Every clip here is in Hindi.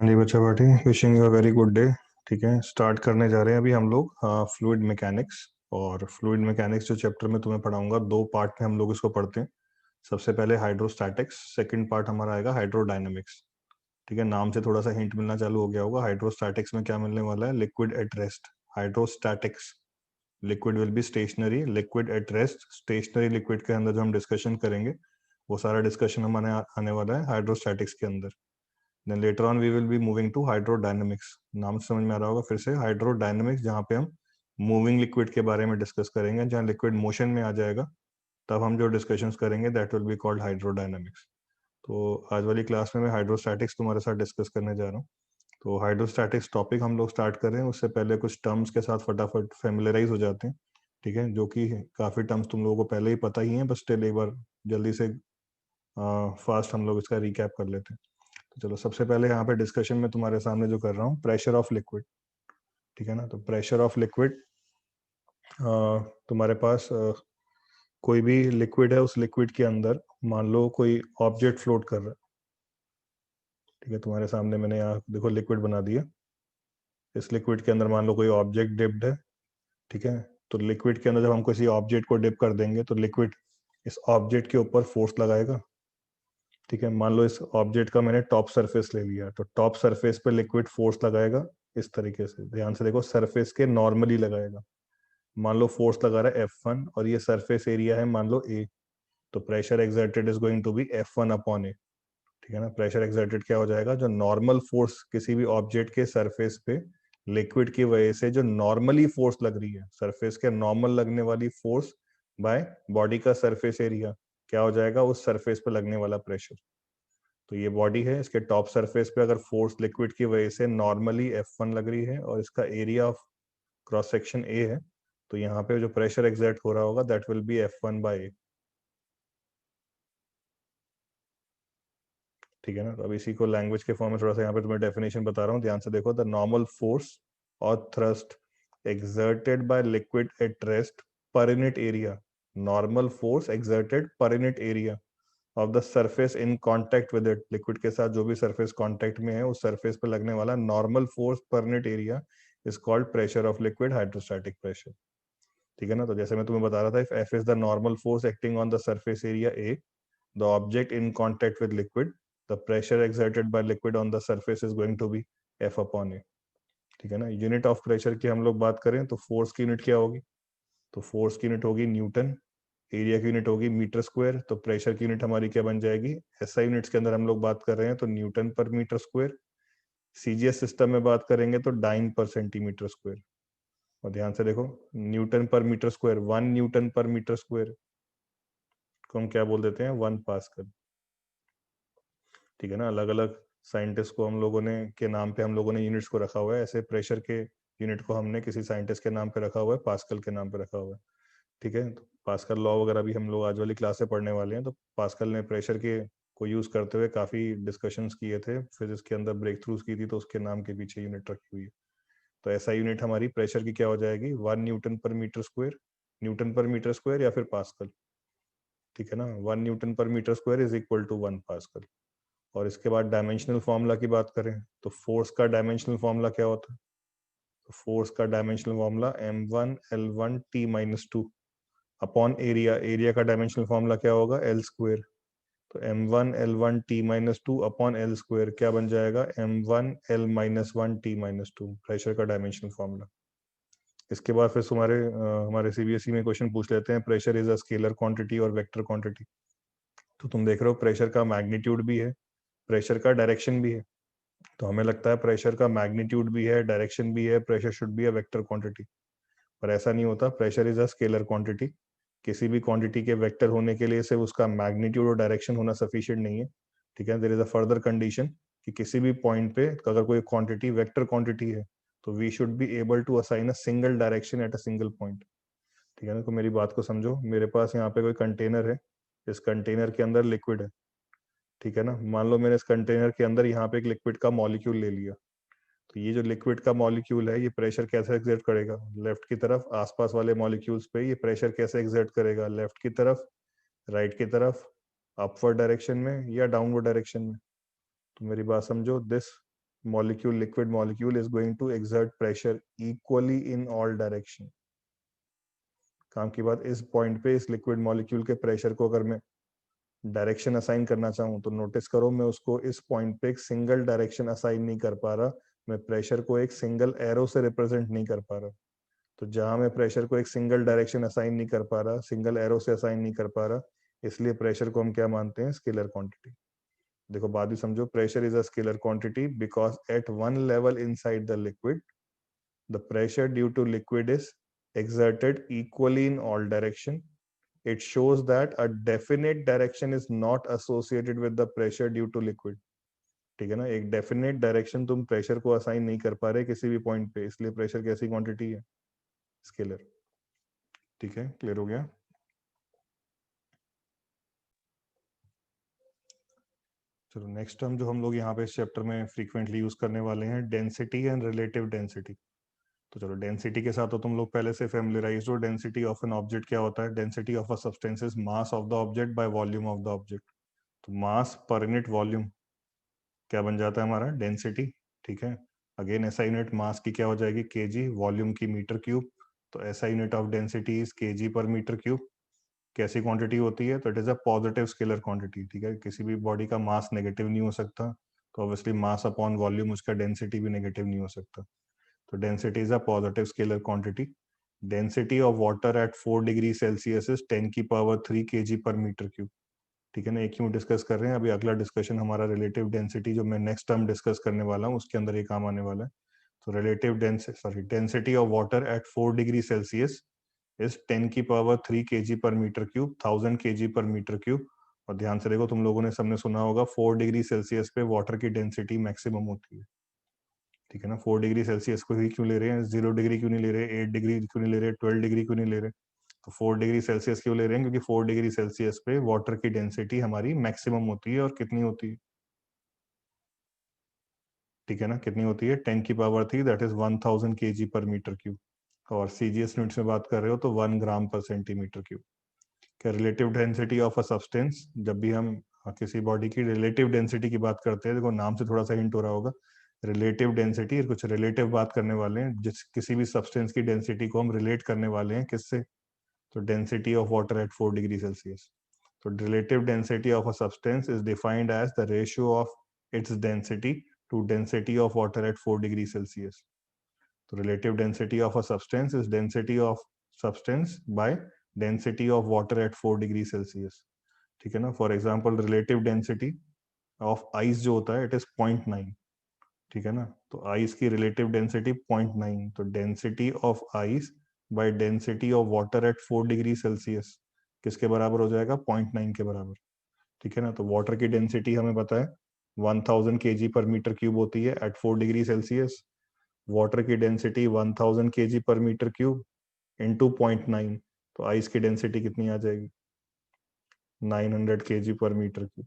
हाँ जी बच्चा party, wishing you a very good day. ठीक है, स्टार्ट करने जा रहे हैं अभी हम लोग फ्लूइड मैकेनिक्स। और फ्लूइड मैकेनिक्स जो चैप्टर में तुम्हें पढ़ाऊंगा, दो पार्ट में हम लोग इसको पढ़ते हैं। सबसे पहले हाइड्रोस्टैटिक्स, सेकंड पार्ट हमारा आएगा हाइड्रोडायनेमिक्स। ठीक है, नाम से थोड़ा सा हिंट मिलना चालू हो गया होगा। हाइड्रोस्टैटिक्स में क्या मिलने वाला है? Liquid at rest. Hydrostatics, liquid will be stationary, liquid at rest. Stationary liquid के अंदर जो हम डिस्कशन करेंगे, वो सारा डिस्कशन हमारे आने वाला है हाइड्रोस्टैटिक्स के अंदर। Then later on we will be moving to hydrodynamics. नाम समझ में आ रहा होगा फिर से, हाइड्रोडायनेमिक्स, जहाँ पे हम मूविंग लिक्विड के बारे में डिस्कस करेंगे। जहाँ लिक्विड मोशन में आ जाएगा, तब हम जो डिस्कशंस करेंगे that will be called hydrodynamics. तो आज वाली क्लास में मैं हाइड्रोस्टैटिक्स तुम्हारे साथ डिस्कस करने जा रहा हूँ। तो हाइड्रोस्टैटिक्स टॉपिक हम लोग स्टार्ट कर रहे हैं, उससे पहले कुछ टर्म्स के साथ फटाफट फेमिलराइज हो जाते हैं। ठीक है, जो कि काफ़ी टर्म्स तुम लोगों को पहले ही पता ही हैं, बस स्टिल एक बार जल्दी से फास्ट हम लोग इसका रिकैप कर लेते हैं। तो चलो, सबसे पहले यहाँ पे डिस्कशन में तुम्हारे सामने जो कर रहा हूँ, प्रेशर ऑफ लिक्विड। ठीक है ना, तो प्रेशर ऑफ लिक्विड, तुम्हारे पास कोई भी लिक्विड है, उस लिक्विड के अंदर मान लो कोई ऑब्जेक्ट फ्लोट कर रहा है। ठीक है, तुम्हारे सामने मैंने यहाँ देखो लिक्विड बना दिया। इस लिक्विड के अंदर मान लो कोई ऑब्जेक्ट डिप्ड है। ठीक है, तो लिक्विड के अंदर जब हम किसी ऑब्जेक्ट को डिप कर देंगे, तो लिक्विड इस ऑब्जेक्ट के ऊपर फोर्स लगाएगा। ठीक है, मान लो इस ऑब्जेक्ट का मैंने टॉप सरफेस ले लिया, तो टॉप सरफेस पे लिक्विड फोर्स लगाएगा। इस तरीके से ध्यान से देखो, सरफेस के नॉर्मली लगाएगा। मान लो फोर्स लगा रहा है F1 और ये सरफेस एरिया है मान लो A, तो pressure exerted is going to be F1 upon A। ठीक है ना, प्रेशर एक्सर्टेड क्या हो जाएगा? जो नॉर्मल फोर्स किसी भी ऑब्जेक्ट के सरफेस पे लिक्विड की वजह से जो नॉर्मली फोर्स लग रही है, सरफेस के नॉर्मल लगने वाली फोर्स बाय बॉडी का सरफेस एरिया, क्या हो जाएगा? उस सरफेस पे लगने वाला प्रेशर। तो ये बॉडी है, इसके टॉप सरफेस पे अगर फोर्स लिक्विड की वजह से नॉर्मली F1 लग रही है और इसका area of cross section A है, तो यहाँ पे जो प्रेशर एग्जर्ट हो रहा होगा that will be F1 by A। ठीक है ना, तो अब इसी को लैंग्वेज के फॉर्म में थोड़ा सा यहाँ पे तुम्हें डेफिनेशन बता रहा हूँ, ध्यान से देखो। द नॉर्मल फोर्स और thrust exerted by liquid at rest per unit area, normal force exerted per unit area of the surface in contact with it, liquid के साथ जो भी सरफेस कांटेक्ट में है, उस सरफेस पे लगने वाला normal force per unit area is called pressure of liquid, hydrostatic pressure. ठीक है ना, तो जैसे मैं तुम्हें बता रहा था, if F is the normal force acting on the surface area A, the object in contact with liquid, the pressure exerted by liquid on the surface is going to be F upon A। ठीक है ना, यूनिट ऑफ प्रेशर की हम लोग बात करें तो फोर्स की यूनिट क्या होगी? तो फोर्स की यूनिट होगी न्यूटन, एरिया की यूनिट होगी मीटर स्क्वायर, तो प्रेशर की यूनिट हमारी क्या बन जाएगी? एसआई यूनिट्स के अंदर हम लोग बात कर रहे हैं तो Newton per metre square. CGS system में बात करेंगे तो डाइन पर सेंटीमीटर स्क्वायर। और ध्यान से देखो, Newton per metre square, 1 newton per metre square को हम क्या बोल देते हैं? 1 पास्कल। ठीक है ना, अलग अलग साइंटिस्ट को हम लोगों ने के नाम पे हम लोगों ने यूनिट्स को रखा हुआ है। ऐसे प्रेशर के यूनिट को हमने किसी साइंटिस्ट के नाम पे रखा हुआ है, पास्कल के नाम पे रखा हुआ है। ठीक है, तो पास्कल लॉ वगैरह भी हम लोग आज वाली क्लास से पढ़ने वाले हैं। तो पास्कल ने प्रेशर के को यूज करते हुए काफी डिस्कशंस किए थे, फिजिक्स के अंदर ब्रेक थ्रूज की थी, तो उसके नाम के पीछे यूनिट रखी हुई है। तो ऐसा यूनिट हमारी प्रेशर की क्या हो जाएगी? 1 newton per metre square, newton per metre square या फिर पास्कल। ठीक है ना, 1 newton per metre square is equal to 1 pascal. और इसके बाद डायमेंशनल फॉर्मूला की बात करें तो फोर्स का डायमेंशनल फॉर्मूला क्या होता है? तो फोर्स का dimensional formula M1L1T-2 upon area. Area का डायमेंशनल फॉर्मूला क्या होगा? L square. तो M1L1T-2 अपॉन एल स्क्वायर क्या बन जाएगा? M1L-1T-2, प्रेशर का डायमेंशनल फॉर्मूला। इसके बाद फिर हमारे सीबीएसई में क्वेश्चन पूछ लेते हैं, pressure is a scalar quantity और वेक्टर क्वांटिटी। तो तुम देख रहे हो प्रेशर का मैग्नीट्यूड भी है, प्रेशर का डायरेक्शन भी है। तो हमें लगता है प्रेशर का मैग्नीट्यूड भी है, डायरेक्शन भी है, pressure should be a vector quantity. पर ऐसा नहीं होता, pressure is a scalar quantity. किसी भी क्वांटिटी के वेक्टर होने के लिए सिर्फ उसका मैग्नीट्यूड और डायरेक्शन होना सफिशिएंट नहीं है। ठीक है, there is a further condition कि किसी भी पॉइंट पे अगर कोई क्वांटिटी वेक्टर क्वांटिटी है, तो we should be able to assign a single direction at a single point. ठीक है ना, तो मेरी बात को समझो। मेरे पास यहाँ पे कोई कंटेनर है, इस कंटेनर के अंदर लिक्विड है। ठीक है ना, मान लो मैंने इस कंटेनर के अंदर यहाँ पे एक लिक्विड का मॉलिक्यूल ले लिया। तो ये जो लिक्विड का मॉलिक्यूल है, ये प्रेशर कैसे एक्सर्ट करेगा? लेफ्ट की तरफ आसपास वाले मॉलिक्यूल्स पे ये प्रेशर कैसे एक्सर्ट करेगा? लेफ्ट की तरफ, राइट की तरफ, अपवर्ड डायरेक्शन में या डाउनवर्ड डायरेक्शन में? तो मेरी बात समझो, this molecule, liquid molecule is going to exert pressure equally in all direction. काम की बात, इस पॉइंट पे इस लिक्विड मॉलिक्यूल के प्रेशर को अगर मैं डायरेक्शन असाइन करना चाहूँ तो नोटिस करो मैं उसको इस पॉइंट पे एक सिंगल डायरेक्शन असाइन नहीं कर पा रहा, मैं प्रेशर को एक सिंगल एरो से रिप्रेजेंट नहीं कर पा रहा। तो जहां मैं प्रेशर को एक सिंगल डायरेक्शन असाइन नहीं कर पा रहा, सिंगल एरो से असाइन नहीं कर पा रहा, इसलिए प्रेशर को हम क्या मानते हैं, स्केलर क्वांटिटी। देखो बात भी समझो, pressure is a scalar quantity because at one level inside the liquid the pressure due to liquid is exerted equally in all direction. It shows that a definite direction is not associated with the pressure due to liquid. ठीक है ना, एक डेफिनेट डायरेक्शन तुम प्रेशर को असाइन नहीं कर पा रहे किसी भी पॉइंट पे, इसलिए प्रेशर कैसी क्वांटिटी है, स्केलर। ठीक है, क्लियर हो गया। चलो नेक्स्ट टर्म जो हम लोग यहाँ पे इस चैप्टर में फ्रीक्वेंटली यूज करने वाले हैं, डेंसिटी एंड रिलेटिव डेंसिटी। तो चलो डेंसिटी के साथ तो तुम लोग पहले से फेमिलियराइज्ड हो। डेंसिटी ऑफ एन ऑब्जेक्ट क्या होता है, density of a substance is mass of the object by volume of the object. तो मास पर यूनिट वॉल्यूम क्या बन जाता है हमारा, डेंसिटी। ठीक है, अगेन एसआई यूनिट मास की क्या हो जाएगी, केजी, वॉल्यूम की मीटर क्यूब। तो SI unit of density is KG पर मीटर क्यूब। कैसी क्वांटिटी होती है, तो it is a positive scalar quantity. ठीक है, किसी भी बॉडी का मास नेगेटिव नहीं हो सकता, तो ऑब्वियसली मास अपॉन वॉल्यूम उसका डेंसिटी भी नेगेटिव नहीं हो सकता। तो density is a positive scalar quantity. Density of water at 4 degree Celsius is 10 की पावर 3 केजी पर मीटर क्यूब। ठीक है ना, एक क्यों डिस्कस कर रहे हैं, अभी अगला डिस्कशन हमारा रिलेटिव डेंसिटी जो मैं नेक्स्ट टर्म डिस्कस करने वाला हूँ उसके अंदर ये काम आने वाला है। तो relative density of water at 4 degree Celsius is 10 की पावर 3 केजी पर मीटर क्यूब, 1000 केजी पर मीटर क्यूब। और ध्यान से देखो, तुम लोगों ने सबने सुना होगा 4 डिग्री सेल्सियस पे वाटर की डेंसिटी मैक्सिमम होती है। ठीक है ना, 4 डिग्री सेल्सियस को ही क्यों ले रहे हैं, 0 डिग्री क्यों नहीं ले रहे, 8 डिग्री क्यों नहीं ले रहे, 12 डिग्री क्यों नहीं ले रहे। तो 4 डिग्री सेल्सियस क्यों ले रहे हैं, क्योंकि 4 डिग्री सेल्सियस पे वाटर की डेंसिटी हमारी मैक्सिमम होती है। और कितनी होती है, ठीक है ना, कितनी होती है, 10 की पावर 3, दैट इज 1000 केजी पर मीटर क्यूब। और सीजीएस यूनिट्स में बात कर रहे हो तो 1 ग्राम पर सेंटीमीटर क्यूब। क्या relative density of a substance, जब भी हम किसी बॉडी की रिलेटिव डेंसिटी की बात करते हैं, देखो नाम से थोड़ा सा हिंट हो रहा होगा, रिलेटिव डेंसिटी, कुछ रिलेटिव बात करने वाले हैं, जिस किसी भी सब्सटेंस की डेंसिटी को हम रिलेट करने वाले हैं किससे, तो density of water at 4 degree Celsius. तो relative density of a substance is defined as the ratio of its density to density of water at 4 degree Celsius. तो relative density of a substance is density of substance by density of water at 4 degree Celsius. ठीक है ना, for example relative density of ice जो होता है इट इज 0.9। ठीक है ना, तो आइस की रिलेटिव डेंसिटी 0.9, तो density of ice bye density of water at 4 degree Celsius किसके बराबर हो जाएगा, 0.9 के बराबर। ठीक है ना, तो वाटर की डेंसिटी हमें पता है 1000 केजी पर मीटर क्यूब होती है एट 4 डिग्री सेल्सियस। वाटर की डेंसिटी 1000 केजी पर मीटर क्यूब इंटू 0.9, तो आइस की डेंसिटी कितनी आ जाएगी, 900 केजी पर मीटर क्यूब।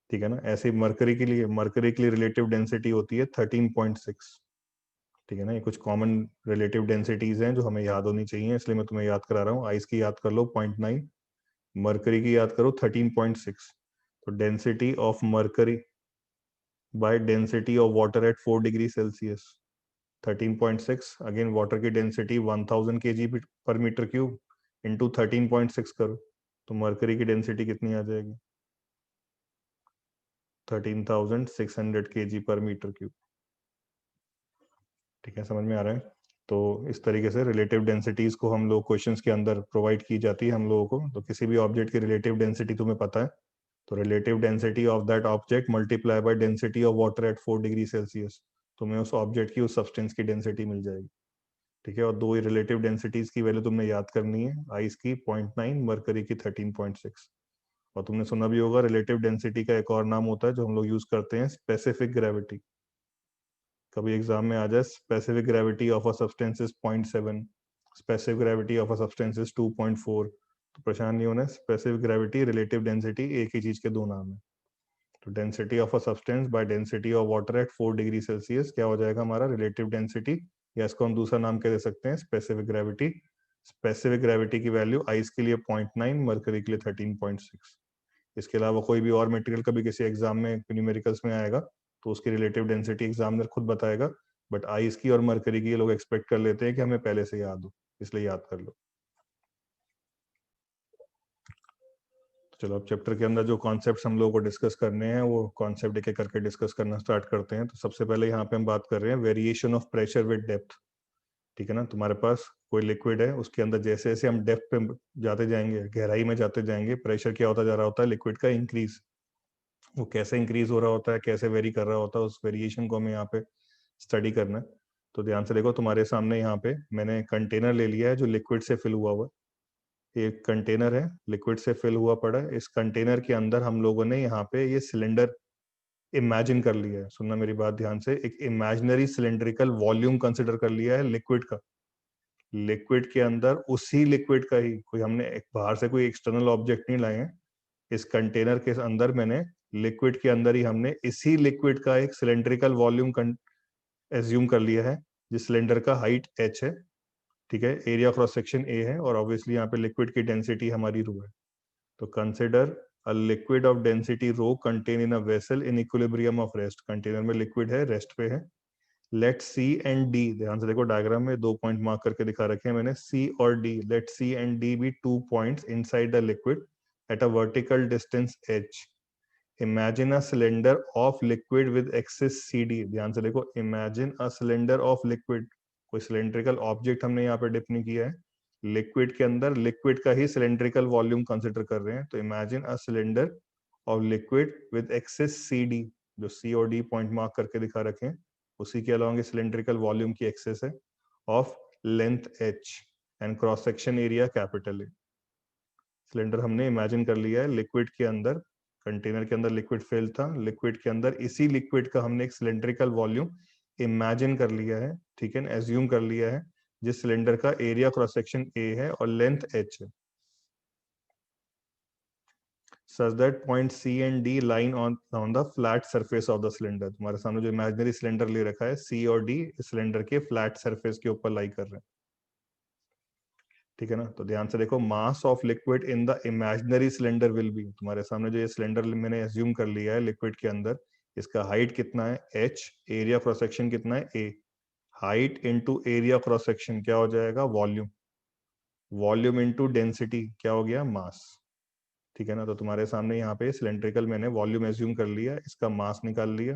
ठीक है ना, ऐसे मरकरी के लिए रिलेटिव डेंसिटी होती है 13.6। ठीक है ना, ये कुछ कॉमन रिलेटिव डेंसिटीज हैं जो हमें याद होनी चाहिए, इसलिए मैं तुम्हें याद करा रहा हूँ। आइस की याद कर लो 0.9, मरकरी की याद करो 13.6। तो density of mercury bye density of water at 4 degree Celsius 13.6। Again water की डेंसिटी 1000 केजी पर मीटर क्यूब इंटू 13.6 करो, तो मरकरी की डेंसिटी कितनी आ जाएगी, 13,600 केजी पर मीटर क्यूब। ठीक है, समझ में आ रहा है। तो इस तरीके से रिलेटिव डेंसिटीज को हम लोग क्वेश्चंस के अंदर प्रोवाइड की जाती है हम लोगों को। तो किसी भी ऑब्जेक्ट की रिलेटिव डेंसिटी तुम्हें पता है, तो relative density of that object multiply by density of water at 4 degree Celsius, तुम्हें उस ऑब्जेक्ट की उस सब्सटेंस की डेंसिटी मिल जाएगी। ठीक है, और दो ही रिलेटिव डेंसिटीज की वैल्यू तुमने याद करनी है, आइस की 0.9, मरकरी की 13.6। और तुमने सुना भी होगा रिलेटिव डेंसिटी का एक और नाम होता है जो हम लोग यूज करते हैं, स्पेसिफिक ग्रेविटी। कभी एग्जाम में आ जाए specific gravity of a substance is 0.7, specific gravity of a substance is 2.4, तो परेशान नहीं होना, स्पेसिफिक ग्रेविटी रिलेटिव डेंसिटी एक ही चीज के दो नाम है। तो density of a substance by density of water at 4 degree Celsius क्या हो जाएगा हमारा, रिलेटिव डेंसिटी, या इसको हम दूसरा नाम क्या दे सकते हैं, स्पेसिफिक ग्रेविटी। स्पेसिफिक ग्रेविटी की वैल्यू आइस के लिए 0.9, मरकरी के लिए 13.6। इसके अलावा कोई भी और मटेरियल कभी किसी एग्जाम में न्यूमेरिकल्स में आएगा तो उसकी रिलेटिव डेंसिटी एग्जामिनर खुद बताएगा, बट आइस की और मरकरी की ये लोग एक्सपेक्ट कर लेते हैं कि हमें पहले से याद हो, इसलिए याद कर लो। चलो अब चैप्टर के अंदर जो कॉन्सेप्ट्स हम लोगों को डिस्कस करने हैं वो कॉन्सेप्ट एक एक करके डिस्कस करना स्टार्ट करते हैं। तो सबसे पहले यहाँ पे हम बात कर रहे हैं variation of pressure with depth. ठीक है ना, तुम्हारे पास कोई लिक्विड है, उसके अंदर जैसे जैसे हम डेप्थ पे जाते जाएंगे, गहराई में जाते जाएंगे, प्रेशर क्या होता जा रहा होता है, लिक्विड का इंक्रीज। वो कैसे इंक्रीज हो रहा होता है, कैसे वेरी कर रहा होता है, उस वेरिएशन को हमें यहाँ पे स्टडी करना है। तो ध्यान से देखो, तुम्हारे सामने यहाँ पे मैंने कंटेनर ले लिया है जो लिक्विड से फिल हुआ हुआ है। एक कंटेनर है, लिक्विड से फिल हुआ पड़ा है। इस कंटेनर के अंदर हम लोगों ने यहाँ पे ये सिलेंडर इमेजिन कर लिया है। सुनना मेरी बात ध्यान से, एक इमेजिनरी सिलेंड्रिकल वॉल्यूम कंसिडर कर लिया है लिक्विड का। लिक्विड के अंदर उसी लिक्विड का ही, कोई हमने एक बाहर से कोई एक्सटर्नल ऑब्जेक्ट नहीं लाए हैं। इस कंटेनर के अंदर मैंने लिक्विड के अंदर ही हमने इसी लिक्विड का एक सिलेंड्रिकल वॉल्यूम एज्यूम कर लिया है, जिस सिलेंडर का हाइट h है। ठीक है, एरिया क्रॉस सेक्शन a है, और ऑब्वियसली यहाँ पे लिक्विड की डेंसिटी हमारी रो है। तो consider a liquid of density rho contain in a vessel in equilibrium of rest. Container में लिक्विड है, रेस्ट पे है। लेट सी एंड डी, ध्यान से देखो डायग्राम में 2 पॉइंट मार्क करके दिखा रखे हैं मैंने, सी और D. Let C and D be 2 points inside the liquid at a vertical distance h। Imagine a cylinder of liquid with axis CD। ध्यान से देखो, imagine a cylinder of liquid, कोई सिलेंड्रिकल ऑब्जेक्ट हमने यहाँ पे डिप नहीं किया है। लिक्विड के अंदर लिक्विड का ही सिलेंड्रिकल वॉल्यूम कंसिडर कर रहे हैं। तो imagine a cylinder of liquid with axis CD, जो C और D पॉइंट मार्क करके दिखा रखे हैं, उसी के अलॉन्ग सिलेंड्रिकल वॉल्यूम की एक्सेस है, of length h and cross section area capital A। Cylinder हमने इमेजिन कर लिया है, लिक्विड के अंदर, कंटेनर के अंदर लिक्विड फिल था, लिक्विड के अंदर इसी लिक्विड का हमने एक सिलेंड्रिकल वॉल्यूम इमेजिन कर लिया है। ठीक है, एज्यूम कर लिया है, जिस सिलेंडर का एरिया क्रॉस सेक्शन a है और लेंथ h है। such that point C and D line on the flat surface of the cylinder। तुम्हारे सामने जो इमेजिनरी सिलेंडर ले रखा है, C और D इस सिलेंडर के फ्लैट सरफेस के ऊपर लाई कर रहे हैं। ठीक है ना, तो ध्यान से देखो, mass of liquid in the imaginary cylinder will be, तुम्हारे सामने जो ये सिलेंडर मैंने एज्यूम कर लिया है लिक्विड के अंदर, इसका हाइट कितना है h, एरिया क्रॉस सेक्शन कितना है a। Height into area cross section क्या हो जाएगा, वॉल्यूम। वॉल्यूम इनटू डेंसिटी क्या हो गया, मास। ठीक है ना, तो तुम्हारे सामने यहाँ पे सिलेंड्रिकल मैंने वॉल्यूम एज्यूम कर लिया, इसका मास निकाल लिया।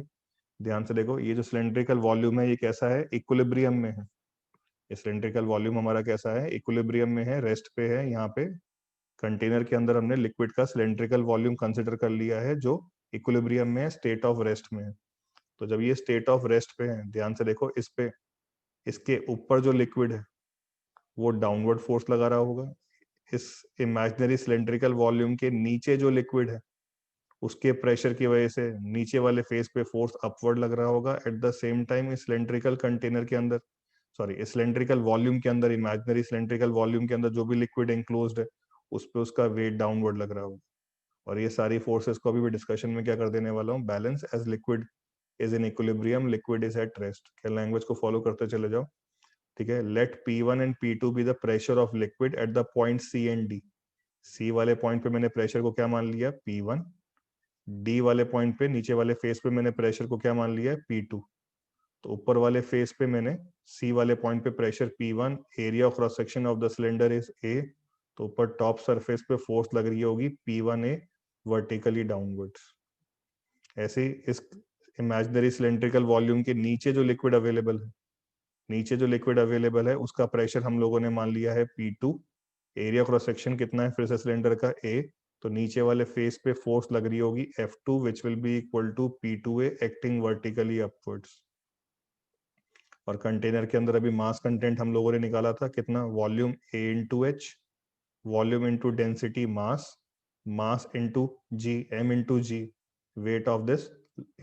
ध्यान से देखो, ये जो सिलेंड्रिकल वॉल्यूम है ये कैसा है, इक्विलिब्रियम में है। सिलेंड्रिकल वॉल्यूम हमारा कैसा है, इक्विलिब्रियम में है, रेस्ट पे है। यहाँ पे कंटेनर के अंदर हमने लिक्विड का सिलेंड्रिकल वॉल्यूम कंसिडर कर लिया है, जो इक्विलिब्रियम में है, स्टेट ऑफ रेस्ट में है। तो जब ये स्टेट ऑफ रेस्ट पे है, ध्यान से देखो, इस पे, इसके ऊपर जो लिक्विड है वो डाउनवर्ड फोर्स लगा रहा होगा। इस इमेजिनरी सिलेंड्रिकल वॉल्यूम के नीचे जो लिक्विड है, उसके प्रेशर की वजह से नीचे वाले फेस पे फोर्स अपवर्ड लग रहा होगा। एट द सेम टाइम इस सिलेंड्रिकल कंटेनर के अंदर, सॉरी, इस सिलेंड्रिकल वॉल्यूम के अंदर, इमेजिनरी सिलेंड्रिकल वॉल्यूम के अंदर जो भी लिक्विड एंक्लोज्ड है, उस पे उसका वेट डाउनवर्ड लग रहा होगा। और ये सारी फोर्सेस को अभी भी डिस्कशन में क्या कर देने वाला हूँ, balance as liquid is in equilibrium, liquid is at rest के लैंग्वेज को फॉलो करते चले जाओ। ठीक है, let P1 and P2 be the pressure of liquid at the point C and D। C वाले पॉइंट पे मैंने प्रेशर को क्या मान लिया, P1। D वाले पॉइंट पे, नीचे वाले फेस पे मैंने प्रेशर को क्या मान लिया, P2। तो ऊपर वाले फेस पे मैंने C वाले पॉइंट पे pressure P1, area of cross section of the cylinder is A। तो ऊपर टॉप सरफेस पे फोर्स लग रही होगी P1A वर्टिकली डाउनवर्ड्स। ऐसे ही इस इमेजिनरी सिलेंड्रिकल वॉल्यूम के नीचे जो लिक्विड अवेलेबल है, नीचे जो लिक्विड अवेलेबल है उसका प्रेशर हम लोगों ने मान लिया है P2। एरिया क्रॉस सेक्शन कितना है फिर से सिलेंडर का, A। तो नीचे वाले फेस पे फोर्स लग रही होगी F2 which will be equal to P2A acting vertically upwards. और कंटेनर के अंदर अभी मास कंटेंट हम लोगों ने निकाला था कितना, volume A into h, volume into density mass, mass into g, M into g, weight of this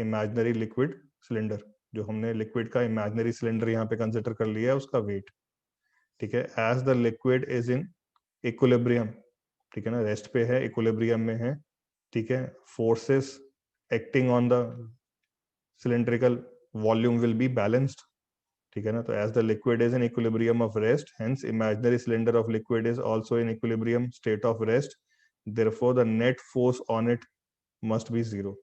imaginary liquid cylinder. जो हमने लिक्विड का इमेजिनरी सिलेंडर यहाँ पे कंसिडर कर लिया है, उसका वेट। ठीक है, as the liquid is in equilibrium, ठीक है ना, रेस्ट पे है, इक्विलिब्रियम में है। ठीक है, forces acting on the cylindrical volume will be balanced. ठीक है ना, तो as the liquid is in equilibrium of rest, hence imaginary cylinder of liquid is also in equilibrium state of rest, therefore the net force on it must be 0।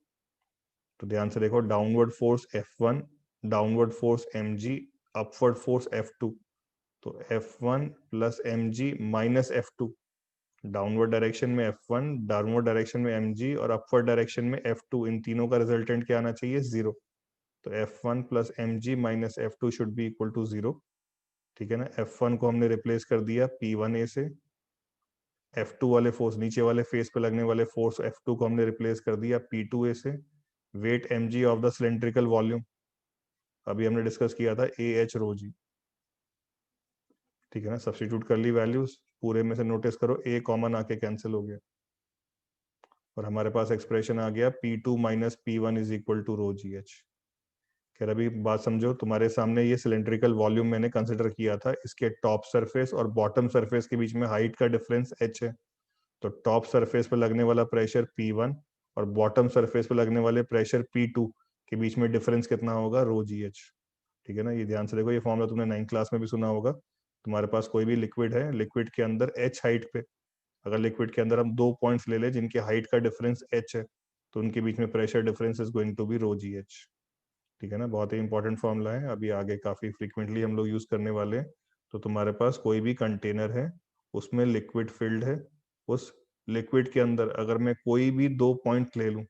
तो ध्यान से देखो, downward force F1, downward force mg, upward force F2। तो F1 plus mg minus F2, downward direction में F1, डाउनवर्ड डायरेक्शन में mg और अपवर्ड डायरेक्शन में F2, इन तीनों का रिजल्टेंट क्या आना चाहिए? 0। तो F1 plus mg minus F2 should be equal to 0। ठीक है ना, F1 को हमने रिप्लेस कर दिया P1A से, F2 वाले फोर्स, नीचे वाले फेस पे लगने वाले फोर्स F2 को हमने रिप्लेस कर दिया P2A से, weight mg of the cylindrical volume, अभी हमने डिस्कस किया था AH rho g। ठीक है ना, सब्स्टिट्यूट कर ली वैल्यूज, पूरे में से नोटिस करो A कॉमन आके कैंसिल हो गया और हमारे पास एक्सप्रेशन आ गया P2 minus P1 is equal to rho g h. खैर अभी बात समझो, तुम्हारे सामने ये सिलेंड्रिकल वॉल्यूम मैंने कंसिडर किया था, इसके टॉप सरफेस और बॉटम सरफेस के बीच में हाइट का डिफरेंस h है। तो टॉप सरफेस पे लगने वाला प्रेशर P1 और बॉटम सरफेस पे लगने वाले प्रेशर P2 के बीच में डिफरेंस कितना होगा? रो जी एच। ठीक है ना, ये ध्यान से देखो, ये फॉर्मूला तुमने 9th क्लास में भी सुना होगा। तुम्हारे पास कोई भी लिक्विड है, लिक्विड के अंदर h हाइट पे, अगर लिक्विड के अंदर हम 2 पॉइंट्स ले लें जिनके हाइट का डिफरेंस h है, तो उनके बीच में pressure difference is going to be rho g h. ठीक है ना, बहुत ही इंपॉर्टेंट फॉर्मूला है, अभी आगे काफी फ्रीक्वेंटली हम लोग यूज करने वाले हैं। तो तुम्हारे पास कोई भी कंटेनर है, उसमें लिक्विड फिल्ड है, उस लिक्विड के अंदर अगर मैं कोई भी 2 पॉइंट ले लूं,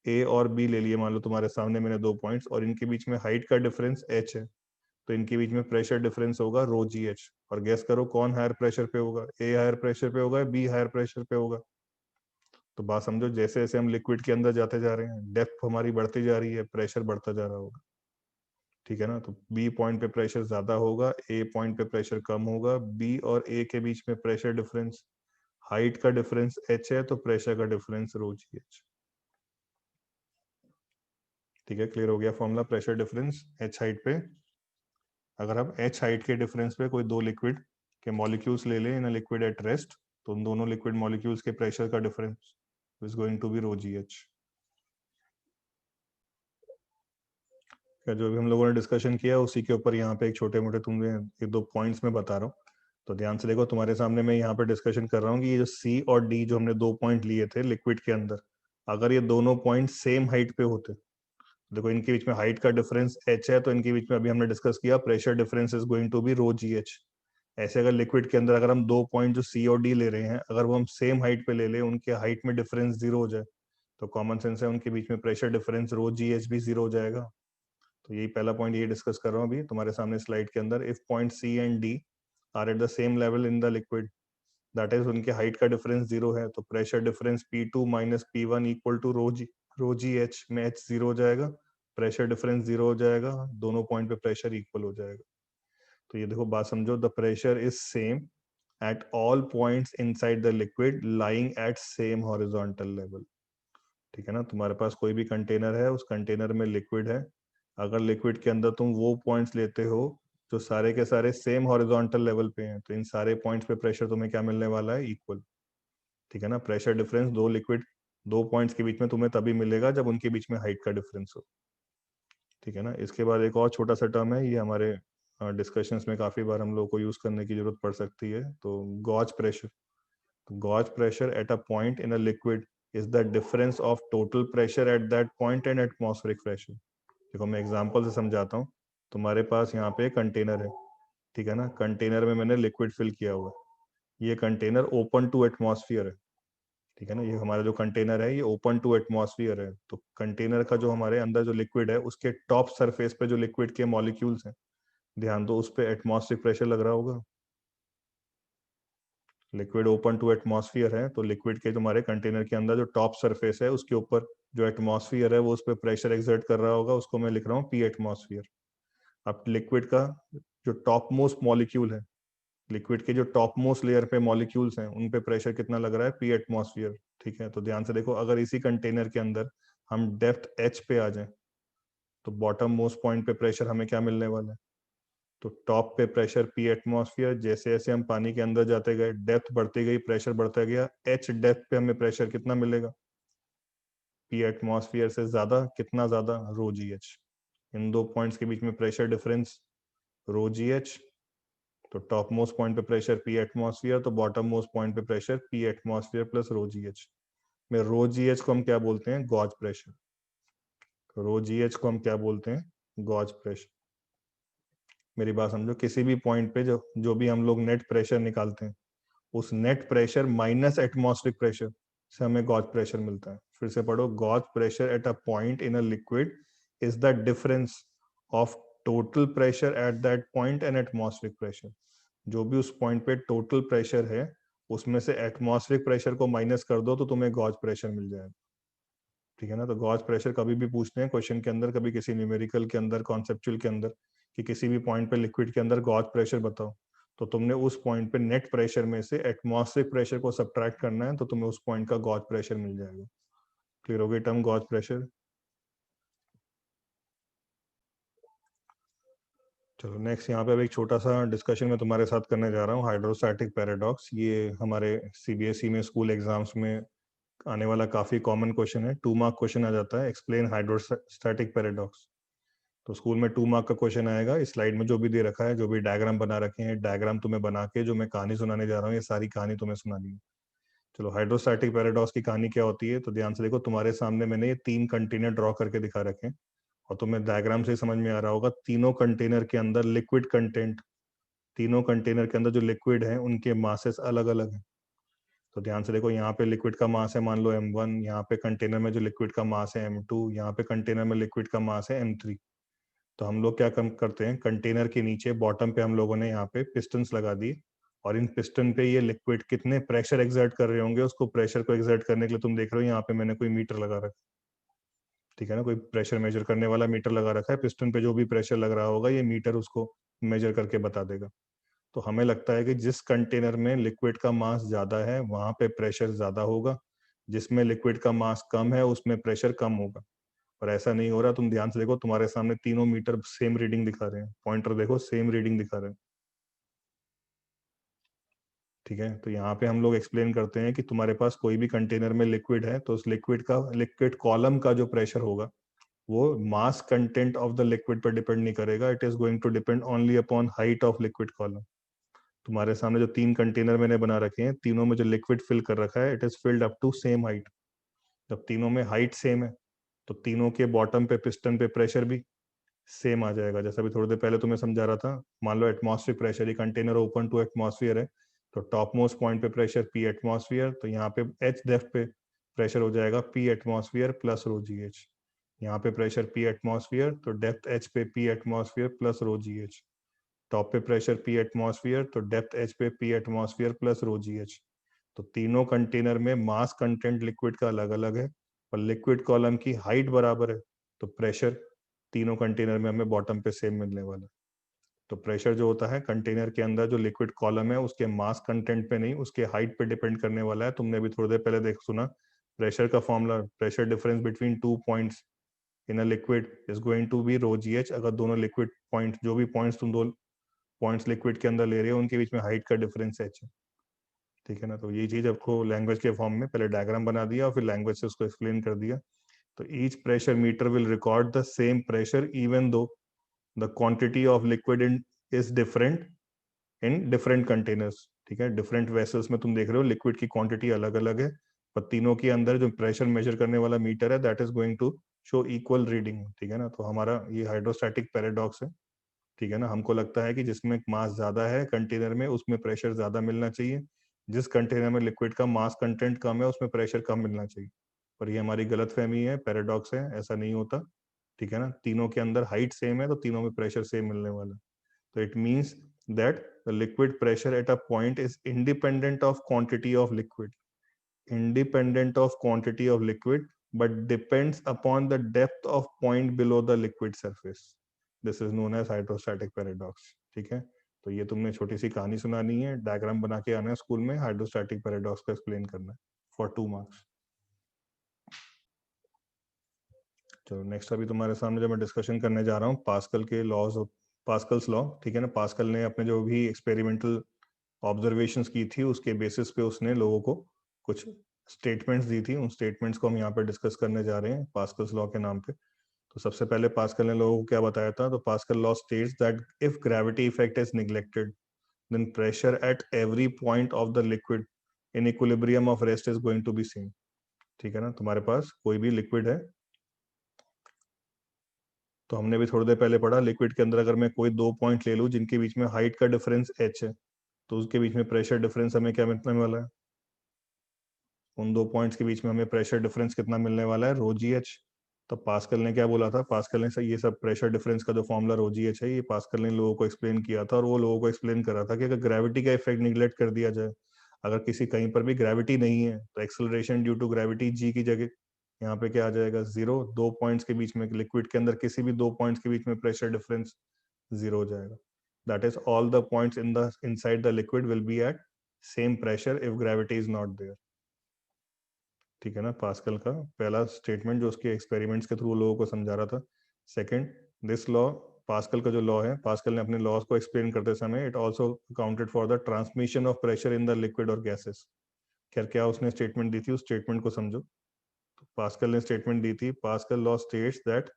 ए और बी ले लिए मान लो तुम्हारे सामने मैंने 2 पॉइंट्स, और इनके बीच में हाइट का डिफरेंस h है, तो इनके बीच में प्रेशर डिफरेंस होगा रो जी एच। और गैस करो कौन हायर प्रेशर पे होगा? ए हायर प्रेशर पे होगा, बी हायर प्रेशर पे होगा? तो बात समझो, जैसे जैसे हम लिक्विड के अंदर जाते जा रहे हैं, डेप्थ हमारी बढ़ती जा रही है, प्रेशर बढ़ता जा रहा होगा। ठीक है ना, तो बी पॉइंट पे प्रेशर ज्यादा होगा, ए पॉइंट पे प्रेशर कम होगा। बी और ए के बीच में प्रेशर डिफरेंस, हाइट का डिफरेंस h है, तो प्रेशर का डिफरेंस रो जी एच। ठीक है, क्लियर हो गया formula pressure difference h height पे। अगर हम h हाइट के डिफरेंस पे कोई 2 लिक्विड के मॉलिक्यूल्स ले लें in a liquid at rest, तो उन दोनों लिक्विड मॉलिक्यूल्स के प्रेशर का difference is going to be rho g h. जो भी हम लोगों ने डिस्कशन किया उसी के ऊपर यहाँ पे एक छोटे मोटे तुम्हें 1-2 पॉइंट्स में बता रहा हूँ। तो ध्यान से देखो, तुम्हारे सामने मैं यहाँ पे डिस्कशन कर रहा हूँ कि ये जो C और D जो हमने 2 पॉइंट लिए थे लिक्विड के अंदर, अगर ये दोनों पॉइंट सेम हाइट पे होते, देखो इनके बीच में हाइट का डिफरेंस h है, तो इनके बीच में अभी हमने डिस्कस किया pressure difference is going to be rho g h. ऐसे अगर लिक्विड के अंदर अगर हम 2 पॉइंट जो C और D ले रहे हैं, अगर वो हम सेम हाइट पे ले लें, उनके हाइट में डिफरेंस 0 हो जाए, तो कॉमन सेंस है उनके बीच में pressure difference rho g H भी 0 हो जाएगा। तो यही पहला पॉइंट ये डिस्कस कर रहा हूँ अभी तुम्हारे सामने स्लाइड के अंदर। If point C and D are at the same level in the liquid, that is उनके हाइट का डिफरेंस 0 है, तो pressure difference P2 minus P1 equal to rho g h, में h 0 हो जाएगा, प्रेशर डिफरेंस 0 हो जाएगा, दोनों पॉइंट पे प्रेशर इक्वल हो जाएगा। तो ये देखो बात समझो, the pressure is same at all points inside the liquid lying at same horizontal level. ठीक है ना, तुम्हारे पास कोई भी कंटेनर है, उस कंटेनर में लिक्विड है, अगर लिक्विड के अंदर तुम वो पॉइंट्स लेते हो जो सारे के सारे सेम हॉरिजॉन्टल लेवल पे हैं, तो इन सारे पॉइंट्स पे प्रेशर तुम्हें क्या मिलने वाला है? इक्वल। ठीक है ना, प्रेशर डिफरेंस दो लिक्विड, 2 पॉइंट्स के बीच में तुम्हें तभी मिलेगा जब उनके बीच में हाइट का डिफरेंस हो। ठीक है ना, इसके बाद एक और छोटा सा टर्म है, ये हमारे डिस्कशंस में काफी बार हम लोग को यूज करने की जरूरत पड़ सकती है, तो gauge pressure. Gauge pressure at a point in a liquid is the difference of total pressure at that point and atmospheric pressure. देखो मैं एग्जांपल से समझाता हूँ। तुम्हारे पास यहाँ पे कंटेनर है, ठीक है ना, कंटेनर में मैंने लिक्विड फिल किया हुआ है, ये कंटेनर ओपन टू एटमॉस्फेयर है। ठीक है ना, ये हमारा जो कंटेनर है ये ओपन टू एटमॉस्फेयर है, तो कंटेनर का जो हमारे अंदर जो लिक्विड है उसके टॉप सरफेस पे जो लिक्विड के मॉलिक्यूल्स हैं, ध्यान दो उस पे एटमॉस्फेरिक प्रेशर लग रहा होगा। लिक्विड ओपन टू एटमॉस्फेयर है, तो लिक्विड के तुम्हारे कंटेनर के अंदर जो टॉप सरफेस है उसके ऊपर जो एटमॉस्फेयर है वो उस पर प्रेशर एक्सर्ट कर रहा होगा, उसको मैं लिख रहा हूँ पी एटमॉस्फेयर। अब लिक्विड का जो टॉप मोस्ट मॉलिक्यूल है, लिक्विड के जो टॉप मोस्ट लेयर पे मॉलिक्यूल्स हैं, उन पे प्रेशर कितना लग रहा है? P atmosphere. ठीक है, तो ध्यान से देखो, अगर इसी कंटेनर के अंदर हम डेप्थ h पे आ जाएं, तो बॉटम मोस्ट पॉइंट पे प्रेशर हमें क्या मिलने वाला है? तो टॉप पे प्रेशर पी एटमॉस्फेयर, जैसे जैसे हम पानी के अंदर जाते गए डेप्थ बढ़ती गई, प्रेशर बढ़ता गया, h डेप्थ पे हमें प्रेशर कितना मिलेगा? पी एटमॉस्फेयर से ज्यादा, कितना ज्यादा? रो जी एच। इन 2 पॉइंट्स के बीच में pressure difference rho g h, तो टॉप मोस्ट पॉइंट पे प्रेशर पी एटमॉस्फेयर, तो बॉटम मोस्ट पॉइंट पे pressure P atmosphere plus rho g h. में रो जी एच को हम क्या बोलते हैं? Gauge pressure. Rho g h को हम क्या बोलते हैं? Gauge pressure. मेरी बात समझो, किसी भी पॉइंट पे जो जो भी हम लोग नेट प्रेशर निकालते हैं, उस net pressure minus atmospheric pressure से हमें गॉज प्रेशर मिलता है। फिर से पढ़ो, gauge pressure at a point in a liquid is the difference of total pressure at that point and atmospheric pressure. जो भी उस पॉइंट पे टोटल प्रेशर है, उसमें से एटमॉस्फेरिक प्रेशर को माइनस कर दो तो तुम्हें गॉज प्रेशर मिल जाएगा। ठीक है ना? तो गॉज प्रेशर कभी भी पूछते हैं क्वेश्चन के अंदर, कभी किसी न्यूमेरिकल के अंदर, कॉन्सेप्चुअल के अंदर, कि किसी भी पॉइंट पे लिक्विड के अंदर गॉज प्रेशर बताओ, तो तुमने उस पॉइंट पे नेट प्रेशर में से एटमॉस्फेरिक प्रेशर को सब्ट्रैक्ट करना है, तो तुम्हें उस पॉइंट का गॉज प्रेशर मिल जाएगा। क्लियर हो गई टर्म गॉज प्रेशर? चलो नेक्स्ट, यहाँ पे अब एक छोटा सा डिस्कशन मैं तुम्हारे साथ करने जा रहा हूँ, हाइड्रोस्टैटिक पैराडॉक्स। ये हमारे सीबीएसई में स्कूल एग्जाम्स में आने वाला काफी कॉमन क्वेश्चन है। 2 मार्क क्वेश्चन आ जाता है, एक्सप्लेन हाइड्रोस्टैटिक पैराडॉक्स। तो स्कूल में 2 मार्क का क्वेश्चन आएगा। इस स्लाइड में जो भी दे रखा है, जो भी डायग्राम बना रखे हैं, डायग्राम तुम्हें बना के जो मैं कहानी सुनाने जा रहा हूँ, ये सारी कहानी तुम्हें सुनानी है। चलो, हाइड्रोस्टैटिक पैराडॉक्स की कहानी क्या होती है, तो ध्यान से देखो। तुम्हारे सामने मैंने ये 3 कंटेनर ड्रॉ करके दिखा रखे हैं, और तुम्हें डायग्राम से समझ में आ रहा होगा, तीनों कंटेनर के अंदर लिक्विड कंटेंट, तीनों कंटेनर के अंदर जो लिक्विड है उनके मासेस अलग अलग हैं। तो ध्यान से देखो, यहाँ पे लिक्विड का मास है मान लो m1, यहाँ पे कंटेनर में जो लिक्विड का मास है m2, यहाँ पे कंटेनर में लिक्विड का मास है m3। तो हम लोग क्या कम करते हैं, कंटेनर के नीचे बॉटम पे हम लोगों ने यहाँ पे पिस्टन्स लगा दिए, और इन पिस्टन पे ये लिक्विड कितने प्रेशर एक्सर्ट कर रहे होंगे, उसको प्रेशर को एक्सर्ट करने के लिए तुम देख रहे हो यहाँ पे मैंने कोई मीटर लगा रखा है। ठीक है ना? कोई प्रेशर मेजर करने वाला मीटर लगा रखा है। पिस्टन पे जो भी प्रेशर लग रहा होगा, ये मीटर उसको मेजर करके बता देगा। तो हमें लगता है कि जिस कंटेनर में लिक्विड का मास ज्यादा है, वहां पे प्रेशर ज्यादा होगा, जिसमें लिक्विड का मास कम है उसमें प्रेशर कम होगा। पर ऐसा नहीं हो रहा। तुम ध्यान से देखो, तुम्हारे सामने तीनों मीटर सेम रीडिंग दिखा रहे हैं, पॉइंटर देखो सेम रीडिंग दिखा रहे हैं। ठीक है? तो यहाँ पे हम लोग एक्सप्लेन करते हैं कि तुम्हारे पास कोई भी कंटेनर में लिक्विड है, तो उस लिक्विड कॉलम का जो प्रेशर होगा, वो mass content of the liquid पर डिपेंड नहीं करेगा। It is going to depend only upon height of liquid column. तुम्हारे सामने जो 3 कंटेनर मैंने बना रखे हैं, तीनों में जो लिक्विड फिल कर रखा है, it is filled up to same height. जब तीनों में हाइट सेम है, तो तीनों के बॉटम पे पिस्टन पे प्रेशर भी सेम आ जाएगा। जैसा भी थोड़ी देर पहले तुम्हें समझा रहा था, मान लो एटमॉस्फेरिक प्रेशर, ये कंटेनर ओपन टू एटमॉस्फेयर है, तो टॉप मोस्ट पॉइंट पे प्रेशर पी एटमॉस्फेयर, तो यहाँ पे एच डेप्थ पे प्रेशर हो जाएगा P atmosphere plus rho g H. यहाँ पे प्रेशर पी एटमॉस्फेयर, तो डेप्थ एच पे P atmosphere plus rho g H. Top पे प्रेशर पी एटमॉस्फेयर, तो डेप्थ एच पे P atmosphere plus rho g h. तो तीनों कंटेनर में मास कंटेंट लिक्विड का अलग अलग है, और लिक्विड कॉलम की हाइट बराबर है, तो प्रेशर तीनों कंटेनर में हमें बॉटम पे सेम मिलने वाला है। तो प्रेशर जो होता है कंटेनर के अंदर, जो लिक्विड कॉलम है, उसके मास कंटेंट पे नहीं, उसके हाइट पे डिपेंड करने वाला है। तुमने अभी थोड़ी देर पहले देख सुना, प्रेशर का formula, pressure difference between 2 points in a liquid is going to be rho g h. अगर दोनों लिक्विड पॉइंट, जो भी पॉइंट्स तुम दो पॉइंट्स लिक्विड के अंदर ले रहे हो, उनके बीच में हाइट का डिफरेंस एच है। ठीक है ना? तो ये चीज आपको लैंग्वेज के फॉर्म में पहले डायग्राम बना दिया और फिर लैंग्वेज से उसको एक्सप्लेन कर दिया। तो each pressure meter will record the same pressure even though the quantity of liquid in is different in different containers. ठीक है? डिफरेंट वेसल्स में तुम देख रहे हो लिक्विड की क्वांटिटी अलग अलग है, पर तीनों के अंदर जो प्रेशर मेजर करने वाला मीटर है, that is going to show equal reading. ठीक है ना? तो हमारा ये हाइड्रोस्टैटिक पैराडॉक्स है। ठीक है ना? हमको लगता है कि जिसमें मास ज्यादा है कंटेनर में, उसमें प्रेशर ज्यादा मिलना चाहिए। जिस कंटेनर में लिक्विड का मास कंटेंट कम है, उसमें प्रेशर कम मिलना चाहिए। पर ये हमारी गलत फहमी है, पैराडॉक्स है, ऐसा नहीं होता। ठीक है ना? तीनों के अंदर हाइट सेम है, तो तीनों में प्रेशर सेम मिलने वाला है। तो it means that the liquid pressure at a point is independent of quantity of liquid, independent of quantity of liquid, but depends upon the depth of point below the liquid surface. This is known as hydrostatic paradox. ठीक है? तो ये तुमने छोटी सी कहानी सुनानी है, डायग्राम बना के आना है स्कूल में, हाइड्रोस्टैटिक पैराडॉक्स को एक्सप्लेन करना है फॉर 2 मार्क्स। तो नेक्स्ट अभी तुम्हारे सामने जो मैं डिस्कशन करने जा रहा हूँ, पास्कल के लॉज ऑफ पास्कल्स लॉ। ठीक है ना? पास्कल ने अपने जो भी एक्सपेरिमेंटल ऑब्जर्वेशंस की थी, उसके बेसिस पे उसने लोगों को कुछ स्टेटमेंट्स दी थी। उन स्टेटमेंट्स को हम यहाँ पे डिस्कस करने जा रहे हैं पास्कल्स लॉ के नाम पे। तो सबसे पहले पास्कल ने लोगों को क्या बताया था, तो Pascal law states that if gravity effect is neglected, then pressure at every point of the liquid in equilibrium of rest is going to be same. ठीक है ना? तुम्हारे पास कोई भी लिक्विड है, तो हमने भी थोड़ी देर पहले पढ़ा, लिक्विड के अंदर अगर मैं कोई दो पॉइंट ले लूँ जिनके बीच में हाइट का डिफरेंस h है, तो उसके बीच में प्रेशर डिफरेंस हमें क्या मिलने वाला है? उन दो पॉइंट्स के बीच में हमें प्रेशर डिफरेंस कितना मिलने वाला है? Rho g h. तो पास्कल ने क्या बोला था? पास्कल ने ये सब प्रेशर डिफरेंस का जो फॉर्मूला रो जी एच है, ये पास्कल ने लोगों को एक्सप्लेन किया था, और वो लोगों को एक्सप्लेन कर रहा था कि अगर ग्रेविटी का इफेक्ट निगलेक्ट कर दिया जाए, अगर किसी कहीं पर भी ग्रेविटी नहीं है, तो acceleration due to gravity G की जगह यहाँ पे क्या आ जाएगा? जीरो। दो पॉइंट्स के बीच में, लिक्विड के अंदर किसी भी दो पॉइंट्स के बीच में प्रेशर डिफरेंस जीरो हो जाएगा। That is all the points in the inside the liquid will be at same pressure if gravity is not there. ठीक है ना? पास्कल का पहला स्टेटमेंट जो उसके एक्सपेरिमेंट्स के थ्रू लोगों को समझा रहा था। सेकंड, दिस लॉ, पास्कल का जो लॉ है, पास्कल ने अपने लॉज को एक्सप्लेन करते समय it also accounted for the transmission of pressure in the liquid और गैसेस। खैर क्या उसने स्टेटमेंट दी थी, उस स्टेटमेंट को समझो। तो पास्कल ने स्टेटमेंट दी थी, pascal law states that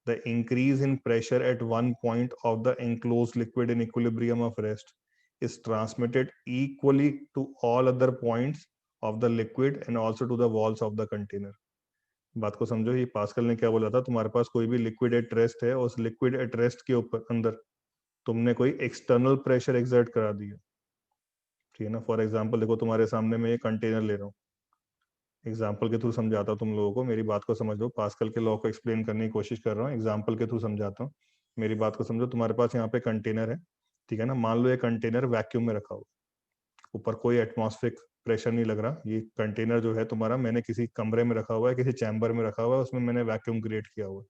the increase in pressure at one point of the enclosed liquid in equilibrium of rest is transmitted equally to all other points of the liquid and also to the walls of the container। बात को समझो, ये पास्कल ने क्या बोला था? तुम्हारे पास कोई भी लिक्विड एट रेस्ट है, उस लिक्विड एट रेस्ट के ऊपर अंदर तुमने कोई एक्सटर्नल प्रेशर एक्सर्ट करा दिया, ठीक है ना? फॉर एग्जांपल देखो, तुम्हारे सामने मैं ये कंटेनर ले रहा हूँ, एग्जाम्पल के थ्रू समझाता हूँ तुम लोगों को, मेरी बात को समझ लो। पास्कल के लॉ को एक्सप्लेन करने की कोशिश कर रहा हूँ, एग्जाम्पल के थ्रू समझाता हूँ, मेरी बात को समझो। तुम्हारे पास यहाँ पे कंटेनर है, ठीक है ना? मान लो ये कंटेनर वैक्यूम में रखा हुआ, ऊपर कोई एटमॉस्फेरिक प्रेशर नहीं लग रहा। ये कंटेनर जो है तुम्हारा, मैंने किसी कमरे में रखा हुआ है, किसी चैम्बर में रखा हुआ है, उसमें मैंने वैक्यूम क्रिएट किया हुआ है।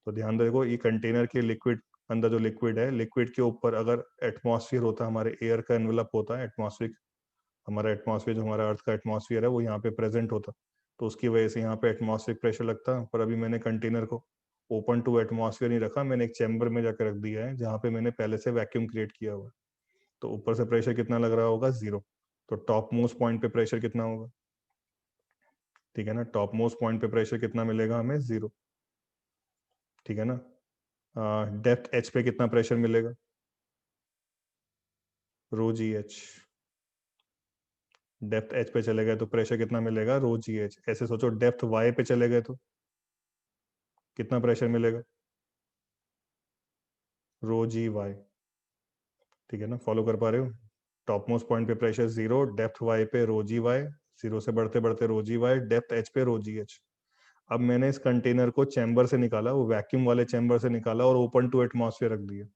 तो ध्यान देखो, ये कंटेनर के लिक्विड अंदर जो लिक्विड है, लिक्विड के ऊपर अगर एटमॉस्फेयर होता, हमारे एयर का एनवेलप होता है एटमॉस्फेरिक, हमारा एटमॉस्फेयर जो हमारा अर्थ का एटमॉस्फेयर है वो यहाँ पे प्रेजेंट होता, तो उसकी वजह से यहाँ पे एटमॉस्फेरिक प्रेशर लगता। पर अभी मैंने कंटेनर को ओपन टू एटमॉस्फेयर नहीं रखा, मैंने एक चैम्बर में जाकर रख दिया है जहाँ पे मैंने पहले से वैक्यूम क्रिएट किया हुआ है। तो ऊपर से प्रेशर कितना लग रहा होगा? जीरो। तो टॉप मोस्ट पॉइंट पे प्रेशर कितना होगा? ठीक है ना? टॉप मोस्ट पॉइंट पे प्रेशर कितना मिलेगा हमें? जीरो। ठीक है ना? डेप्थ एच पे कितना प्रेशर मिलेगा? रो जी एच। डेप्थ एच पे चले गए तो प्रेशर कितना मिलेगा? रो जी एच। ऐसे सोचो, डेप्थ वाई पे चले गए तो कितना प्रेशर मिलेगा? रो जी वाई। ठीक है ना? फॉलो कर पा रहे हो? टॉप मोस्ट पॉइंट पे प्रेशर जीरो, डेप्थ वाई पे रो जी वाई, जीरो से बढ़ते बढ़ते रो जी वाई, डेप्थ एच पे रो जी एच। अब मैंने इस कंटेनर को चैम्बर से निकाला, वो वैक्यूम वाले चैम्बर से निकाला और ओपन टू एटमॉस्फेयर रख दिया।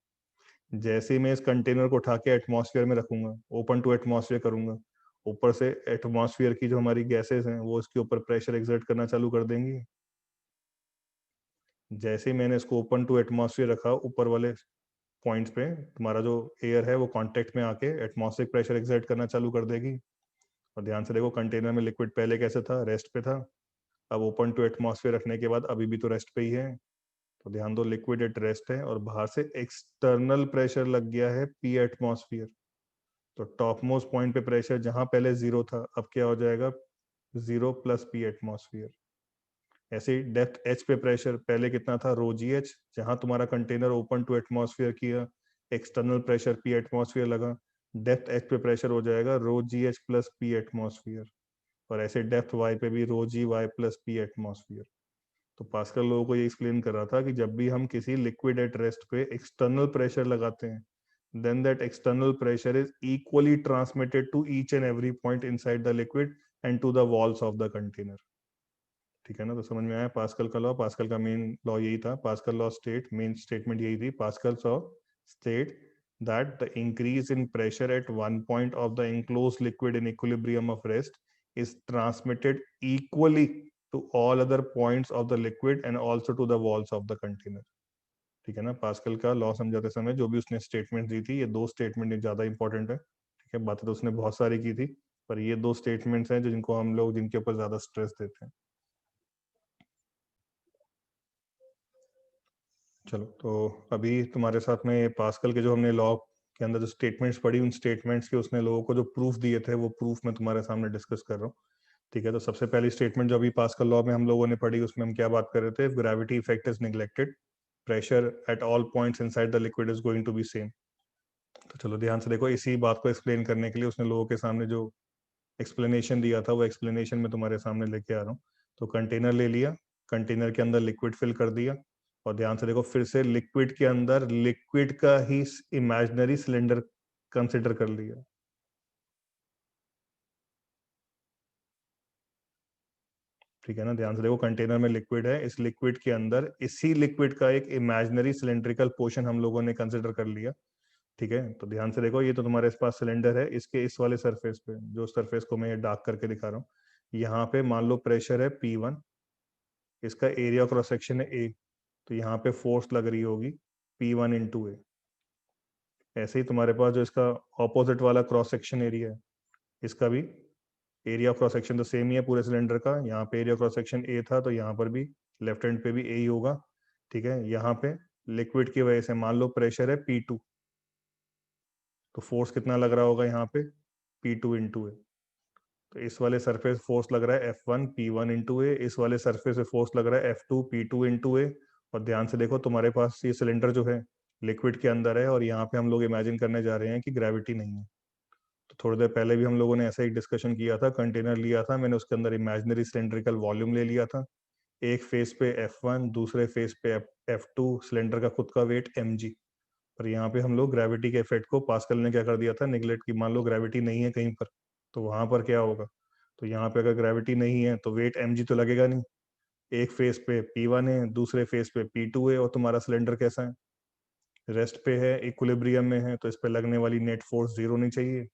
जैसे ही मैं इस कंटेनर को उठा के एटमॉस्फेयर में रखूंगा, ओपन टू एटमॉस्फेयर करूंगा, ऊपर से एटमॉस्फेयर की जो हमारी गैसेस हैं वो इसके ऊपर प्रेशर एक्सर्ट करना चालू कर देंगी। जैसे ही मैंने इसको ओपन टू एटमॉस्फेयर रखा, ऊपर वाले पॉइंट्स पे तुम्हारा जो एयर है वो कांटेक्ट में आके एटमॉस्फेरिक प्रेशर एक्सर्ट करना चालू कर देगी। और ध्यान से देखो, कंटेनर में लिक्विड पहले कैसे था? रेस्ट पे था। अब ओपन टू एटमॉस्फेयर रखने के बाद अभी भी तो रेस्ट पे ही है। तो ध्यान दो, लिक्विड एट रेस्ट है और बाहर से एक्सटर्नल प्रेशर लग गया है पी एटमॉस्फेयर। तो टॉप मोस्ट पॉइंट पे प्रेशर जहां पहले जीरो था, अब क्या हो जाएगा? Zero plus P atmosphere. ऐसे ही डेप्थ एच पे प्रेशर पहले कितना था? Rho g h. जहां तुम्हारा कंटेनर ओपन टू एटमॉस्फेयर किया, एक्सटर्नल प्रेशर पी एटमॉस्फेयर लगा, डेप्थ एच पे प्रेशर हो जाएगा rho g h plus P atmosphere. और ऐसे डेप्थ वाई पे भी rho g y plus P atmosphere. तो पास्कल लोगों को ये एक्सप्लेन कर रहा था कि जब भी हम किसी लिक्विड एट रेस्ट पे एक्सटर्नल प्रेशर लगाते हैं, then that external pressure is equally transmitted to each and every point inside the liquid and to the walls of the container। ठीक है ना? तो समझ में आया पास्कल का लॉ? पास्कल का मेन लॉ यही था। Pascal law state, main statement यही थी। Pascal law state that the increase in pressure at one point of the enclosed liquid in equilibrium of rest is transmitted equally to all other points of the liquid and also to the walls of the container। ठीक है ना? पास्कल का लॉ समझाते समय जो भी उसने स्टेटमेंट दी थी, ये दो स्टेटमेंट ज्यादा इंपॉर्टेंट है। ठीक है? बातें तो उसने बहुत सारी की थी, पर ये दो स्टेटमेंट्स हैं जो जिनको हम लोग जिनके ऊपर ज्यादा स्ट्रेस देते हैं। चलो, तो अभी तुम्हारे साथ में पास्कल के जो हमने लॉ के अंदर जो स्टेटमेंट्स पढ़ी, उन स्टेटमेंट्स के उसने लोगों को जो प्रूफ दिए थे, वो प्रूफ मैं तुम्हारे सामने डिस्कस कर रहा हूँ। ठीक है? तो सबसे पहली स्टेटमेंट जो अभी पास्कल लॉ में हम लोगों ने पढ़ी, उसमें हम क्या बात कर रहे थे? Gravity effect is neglected, pressure at all points inside the liquid is going to be same. तो चलो ध्यान से देखो, इसी बात को एक्सप्लेन करने के लिए उसने लोगों के सामने जो एक्सप्लेनेशन दिया था, वो एक्सप्लेनेशन में तुम्हारे सामने लेके आ रहा हूँ। तो कंटेनर ले लिया, कंटेनर के अंदर लिक्विड फिल कर दिया, और ध्यान से देखो फिर से लिक्विड के अंदर लिक्विड का ही इमेजिनरी सिलेंडर कंसिडर कर लिया। ठीक है ना, ध्यान से देखो कंटेनर में लिक्विड है, इस लिक्विड के अंदर इसी लिक्विड का एक इमेजिनरी सिलेंड्रिकल पोर्शन हम लोगों ने कंसिडर कर लिया। ठीक है, तो ध्यान से देखो ये तो तुम्हारे पास सिलेंडर है, इसके इस वाले सरफेस पे, जो सरफेस को मैं ये डार्क करके दिखा रहा हूँ, यहाँ पे मान लो प्रेशर है P1, इसका एरिया क्रॉस सेक्शन है A, तो यहाँ पे फोर्स लग रही होगी P1 इंटू A। ऐसे ही तुम्हारे पास जो इसका ऑपोजिट वाला क्रॉस सेक्शन एरिया है, इसका भी एरिया क्रॉस सेक्शन तो सेम ही है पूरे सिलेंडर का, यहाँ पे एरिया क्रॉस सेक्शन ए था तो यहाँ पर भी लेफ्ट हैंड पे भी ए ही होगा। ठीक है, यहाँ पे लिक्विड की वजह से मान लो प्रेशर है P2, तो फोर्स कितना लग रहा होगा यहाँ पे P2 इंटू ए। तो इस वाले सरफेस फोर्स लग रहा है F1 P1 इंटू ए, इस वाले सरफेस पे फोर्स लग रहा है F2 P2 इंटू ए। और ध्यान से देखो तुम्हारे पास ये सिलेंडर जो है लिक्विड के अंदर है, और यहाँ पे हम लोग इमेजिन करने जा रहे हैं कि ग्रेविटी नहीं है। तो थोड़ी देर पहले भी हम लोगों ने ऐसा ही डिस्कशन किया था, कंटेनर लिया था मैंने, उसके अंदर इमेजिनरी सिलेंड्रिकल वॉल्यूम ले लिया था, एक फेस पे F1, दूसरे फेस पे F2, सिलेंडर का खुद का वेट mg। पर यहाँ पे हम लोग ग्रेविटी के इफेक्ट को पास्कल ने क्या कर दिया था, निगलेक्ट की। मान लो ग्रेविटी नहीं है कहीं पर, तो वहां पर क्या होगा, तो यहाँ पे अगर ग्रेविटी नहीं है तो वेट mg तो लगेगा नहीं। एक फेस पे P1 है, दूसरे फेस पे P2 है, और तुम्हारा सिलेंडर कैसा है, रेस्ट पे है, इक्विलिब्रियम में है, तो इस पे लगने वाली नेट फोर्स जीरो नहीं चाहिए।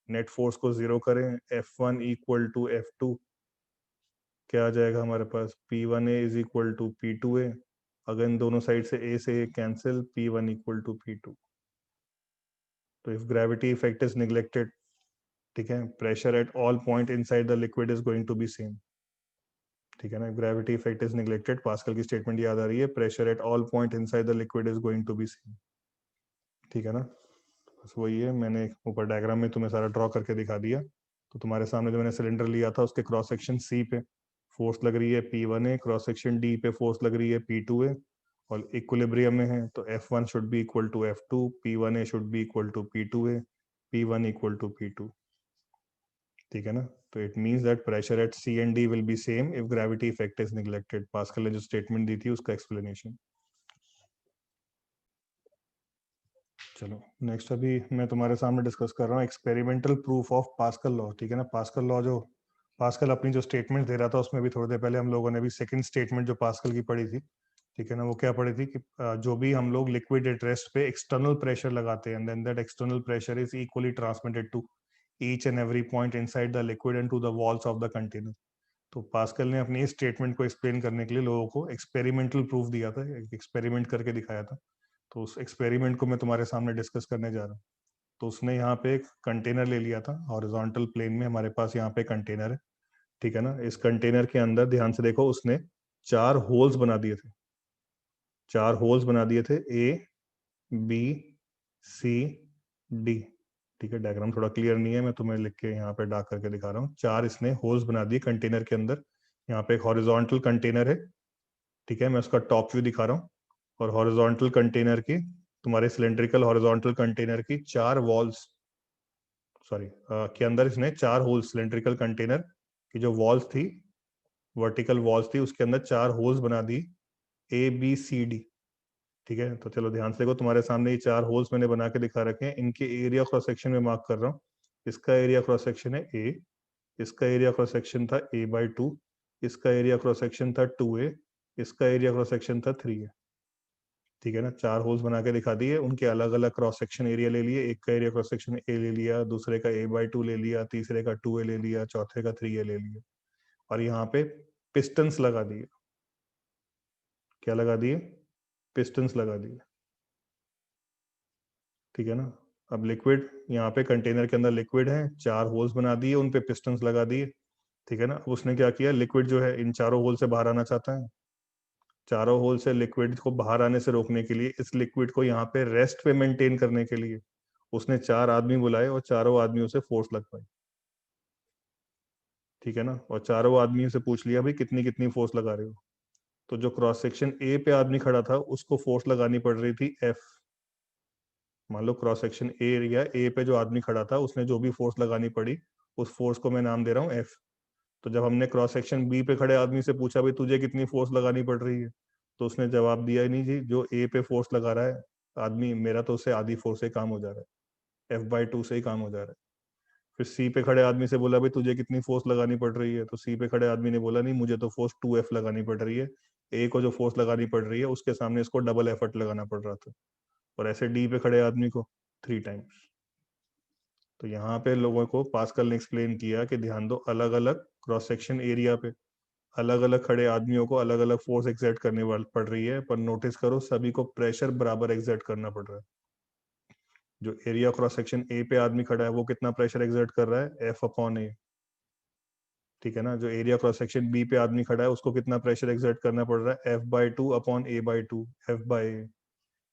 नेट फोर्स को जीरो करें, F1 इक्वल टू F2, क्या आ जाएगा हमारे पास, P1A is equal to P2A। अगर इन दोनों साइड से A से A cancel, P1 equal to P2। तो if gravity effect is neglected, ठीक है, pressure at all point inside the liquid is going to be same. ठीक है ना, gravity effect is neglected, Pascal की स्टेटमेंट याद आ रही है, pressure at all point inside the liquid is going to be same. ठीक है ना, बस वही है, मैंने ऊपर डायग्राम में तुम्हें सारा ड्रॉ करके दिखा दिया। तो तुम्हारे सामने जो मैंने सिलेंडर लिया था उसके क्रॉस सेक्शन सी पे फोर्स लग रही है P1A, क्रॉस सेक्शन डी पे फोर्स लग रही है P2A, और इक्विलिब्रियम में है तो F1 should be equal to F2, P1A should be equal to P2A, P1 equal to P2। ठीक है ना, तो it means that pressure at C and D will be same if gravity effect is neglected. Pascal ने जो स्टेटमेंट दी थी उसका एक्सप्लेनेशन। चलो नेक्स्ट, अभी मैं तुम्हारे सामने डिस्कस कर रहा हूँ experimental proof of pascal law. ठीक है ना, पास्कल लॉ जो पास्कल अपनी जो स्टेटमेंट दे रहा था उसमें भी थोड़ी देर पहले हम लोगों ने भी सेकंड स्टेटमेंट जो पास्कल की पढ़ी थी। ठीक है ना, वो क्या पढ़ी थी कि जो भी हम लोग लिक्विड एट रेस्ट पे एक्सटर्नल प्रेशर लगाते हैं, then that external pressure is equally transmitted to each and every point inside the liquid and to the walls of the container. तो पास्कल ने अपनी इस स्टेटमेंट को एक्सप्लेन करने के लिए लोगों को एक्सपेरिमेंटल प्रूफ दिया था, एक्सपेरिमेंट करके दिखाया था। तो उस एक्सपेरिमेंट को मैं तुम्हारे सामने डिस्कस करने जा रहा हूँ। तो उसने यहाँ पे एक कंटेनर ले लिया था, हॉरिजॉन्टल प्लेन में हमारे पास यहाँ पे कंटेनर है। ठीक है ना, इस कंटेनर के अंदर ध्यान से देखो उसने 4 होल्स बना दिए थे, 4 होल्स बना दिए थे, A B C D। ठीक है, डायग्राम थोड़ा क्लियर नहीं है, मैं तुम्हें लिख के यहाँ पे डार्क करके दिखा रहा हूँ। 4 इसने होल्स बना दिए कंटेनर के अंदर। यहाँ पे एक हॉरिजॉन्टल कंटेनर है, ठीक है, मैं उसका टॉप व्यू दिखा रहा हूँ। और हॉरिजॉन्टल कंटेनर की, तुम्हारे सिलेंड्रिकल हॉरिजॉन्टल कंटेनर की 4 वॉल्स, सॉरी के अंदर इसने 4 होल्स, सिलेंड्रिकल कंटेनर की जो वॉल्स थी, वर्टिकल वॉल्स थी, उसके अंदर 4 होल्स बना दी, ABCD। ठीक है, तो चलो ध्यान से देखो, तुम्हारे सामने ये 4 होल्स मैंने बना के दिखा रखे हैं, इनके एरिया क्रॉस सेक्शन में मार्क कर रहा हूँ। इसका एरिया क्रॉस सेक्शन है A, इसका एरिया क्रॉस सेक्शन था A/2, इसका एरिया क्रॉस सेक्शन था 2A, इसका एरिया क्रॉस सेक्शन था 3A। ठीक है ना, 4 होल्स बना के दिखा दिए, उनके अलग अलग क्रॉस सेक्शन एरिया ले लिए, एक का एरिया क्रॉस सेक्शन A ले लिया, दूसरे का A/2 ले लिया, तीसरे का 2A ले लिया, चौथे का 3A ले लिया, और यहाँ पे पिस्टन्स लगा दिए। क्या लगा दिए, पिस्टन्स लगा दिए। ठीक है ना, अब लिक्विड यहाँ पे कंटेनर के अंदर लिक्विड है, 4 होल्स बना दिए, उन पे पिस्टन्स लगा दिए। ठीक है ना, अब उसने क्या किया, लिक्विड जो है इन चारों होल से बाहर आना चाहता है, चारों होल से लिक्विड को बाहर आने से रोकने के लिए, इस लिक्विड को यहाँ पे रेस्ट पे मेंटेन करने के लिए उसने 4 आदमी बुलाए और चारों आदमियों से फोर्स लगवाई। ठीक है ना, और चारों आदमियों से पूछ लिया भाई कितनी कितनी फोर्स लगा रहे हो। तो जो क्रॉस सेक्शन ए पे आदमी खड़ा था उसको फोर्स लगानी पड़ रही थी F। मान लो क्रॉस सेक्शन एरिया ए पे जो आदमी खड़ा था उसने जो भी फोर्स लगानी पड़ी, उस फोर्स को मैं नाम दे रहा हूँ F। तो जब हमने क्रॉस सेक्शन बी पे खड़े आदमी से पूछा भाई तुझे कितनी फोर्स लगानी पड़ रही है, तो उसने जवाब दिया ही नहीं जी, जो ए पे फोर्स लगा रहा है आदमी, मेरा तो उससे आधी फोर्स से काम हो जा रहा है, F/2 से ही काम हो जा रहा है। फिर सी पे खड़े आदमी से बोला भाई तुझे कितनी फोर्स लगानी पड़ रही है, तो सी पे खड़े आदमी ने बोला नहीं मुझे तो फोर्स 2F लगानी पड़ रही है, ए को जो फोर्स लगानी पड़ रही है उसके सामने इसको डबल एफर्ट लगाना पड़ रहा था, और ऐसे डी पे खड़े आदमी को 3 टाइम्स। तो यहाँ पे लोगों को पास्कल ने एक्सप्लेन किया कि ध्यान दो, अलग अलग क्रॉस सेक्शन एरिया पे अलग अलग खड़े आदमियों को अलग अलग फोर्स एक्सर्ट करने वाली पड़ रही है, पर नोटिस करो सभी को प्रेशर बराबर एक्सर्ट करना पड़ रहा है। जो एरिया क्रॉस सेक्शन ए पे आदमी खड़ा है वो कितना प्रेशर एक्सर्ट कर रहा है, F/A। ठीक है ना, जो एरिया क्रॉस सेक्शन बी पे आदमी खड़ा है उसको कितना प्रेशर एक्सर्ट करना पड़ रहा है, F/2/A/2, F/A।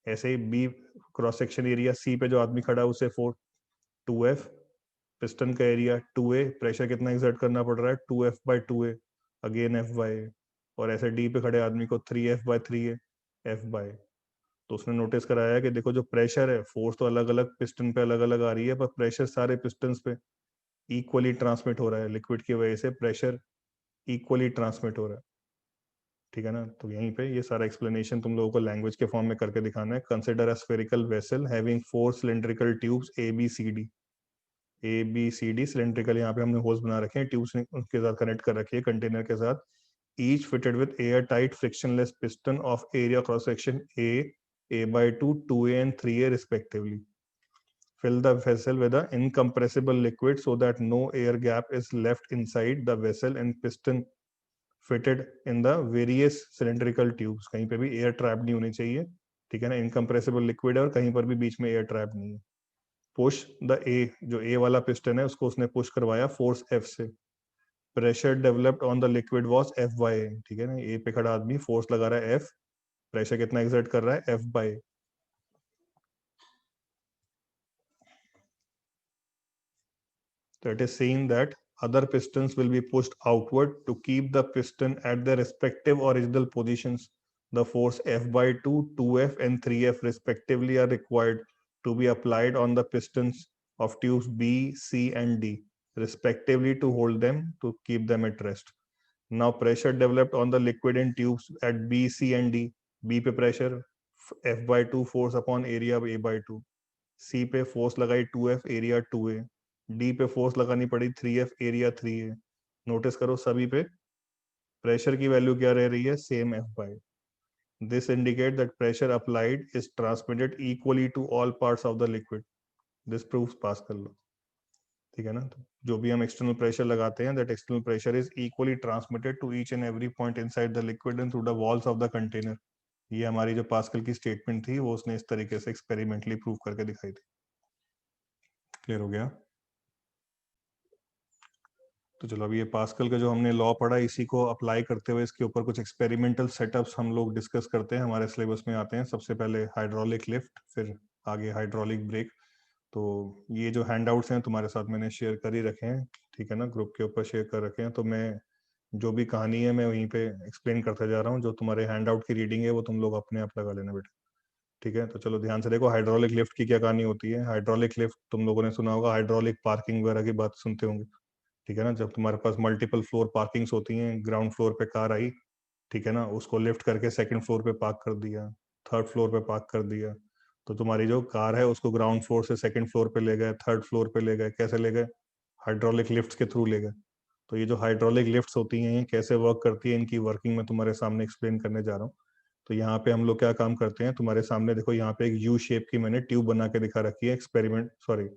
ऐसे ही बी क्रॉस सेक्शन एरिया सी पे जो आदमी खड़ा है उसे 2F, पिस्टन का एरिया 2A, प्रेशर कितना एक्सर्ट करना पड़ रहा है, 2F/2A, अगेन F/A। और ऐसे डी पे खड़े आदमी को 3F/3A, F/A। तो उसने नोटिस कराया कि देखो जो प्रेशर है, फोर्स तो अलग अलग पिस्टन पे अलग अलग आ रही है, पर प्रेशर सारे पिस्टन्स पे इक्वली ट्रांसमिट हो रहा है, लिक्विड की वजह से प्रेशर इक्वली ट्रांसमिट हो रहा है। ठीक है ना, तो यहीं पे ये सारा एक्सप्लेनेशन तुम लोगों को लैंग्वेज के फॉर्म में करके दिखाना है। Consider a spherical vessel having 4 cylindrical tubes A B C D cylindrical, यहाँ पे हमने होल्स बना रखे हैं, ट्यूब्स उनके साथ कनेक्ट कर रखी है कंटेनर के साथ, each fitted with air tight frictionless piston of area cross section A/2, 2A and 3A respectively. Fill the vessel with an incompressible liquid so that no air gap is left inside the vessel and piston fitted in the various cylindrical tubes. कहीं पे भी एयर ट्रैप नहीं होनी चाहिए, ठीक है ना, इनकम्प्रेसिबल लिक्विड है और कहीं पर भी बीच में एयर ट्रैप नहीं है। पुश द ए, जो ए वाला पिस्टन है उसको उसने पुश करवाया फोर्स F से, pressure developed on the liquid was F/A। ठीक है ना, ए पे खड़ा आदमी फोर्स लगा रहा है F, प्रेशर कितना एक्सर्ट कर रहा है, F/A। So it is seen that other pistons will be pushed outward to keep the piston at their respective original positions. The force F/2, 2F and 3F respectively are required to be applied on the pistons of tubes B, C and D respectively to hold them, to keep them at rest. Now pressure developed on the liquid in tubes at B, C and D. B पे pressure F/2 force upon area A/2, C पे force लगाई 2F area 2A, डी पे फोर्स लगानी पड़ी 3F एरिया 3A। नोटिस करो सभी पे प्रेशर की वैल्यू क्या रह रही है, same F/A। This indicate that pressure applied is transmitted equally to all parts of the liquid. This proves Pascal law. ठीक है ना, तो जो भी हम एक्सटर्नल प्रेशर लगाते हैं, that external pressure is equally transmitted to each and every point inside the liquid and through the walls of the container. ये हमारी जो पास्कल की स्टेटमेंट थी वो उसने इस तरीके से एक्सपेरिमेंटली प्रूव करके दिखाई थी। क्लियर हो गया? तो चलो अभी ये पास्कल का जो हमने लॉ पढ़ा इसी को अप्लाई करते हुए इसके ऊपर कुछ एक्सपेरिमेंटल सेटअप्स हम लोग डिस्कस करते हैं, हमारे सिलेबस में आते हैं। सबसे पहले हाइड्रोलिक लिफ्ट, फिर आगे हाइड्रोलिक ब्रेक। तो ये जो हैंडआउट्स हैं तुम्हारे साथ मैंने शेयर कर ही रखे हैं, ठीक है ना, ग्रुप के ऊपर शेयर कर रखे हैं। तो मैं जो भी कहानी है मैं वहीं पे एक्सप्लेन करते जा रहा हूँ, जो तुम्हारे हैंडआउट की रीडिंग है वो तुम लोग अपने आप लगा लेना बेटा। ठीक है, तो चलो ध्यान से देखो हाइड्रोलिक लिफ्ट की क्या कहानी होती है। हाइड्रोलिक लिफ्ट तुम लोगों ने सुना होगा, हाइड्रोलिक पार्किंग वगैरह की बात सुनते होंगे। ठीक है ना, जब तुम्हारे पास मल्टीपल फ्लोर पार्किंग्स होती हैं, ग्राउंड फ्लोर पे कार आई, ठीक है ना, उसको लिफ्ट करके सेकंड फ्लोर पे पार्क कर दिया, थर्ड फ्लोर पे पार्क कर दिया, तो तुम्हारी जो कार है उसको ग्राउंड फ्लोर से सेकंड फ्लोर पे ले गए, थर्ड फ्लोर पे ले गए, कैसे ले गए, हाइड्रोलिक लिफ्ट के थ्रू ले गए। तो ये जो हाइड्रोलिक लिफ्ट्स होती हैं ये कैसे वर्क करती है, इनकी वर्किंग मैं तुम्हारे सामने एक्सप्लेन करने जा रहा हूँ। तो यहाँ पे हम लोग क्या काम करते हैं, तुम्हारे सामने देखो यहाँ पे एक यू शेप की मैंने ट्यूब बना के दिखा रखी है, एक्सपेरिमेंट सॉरी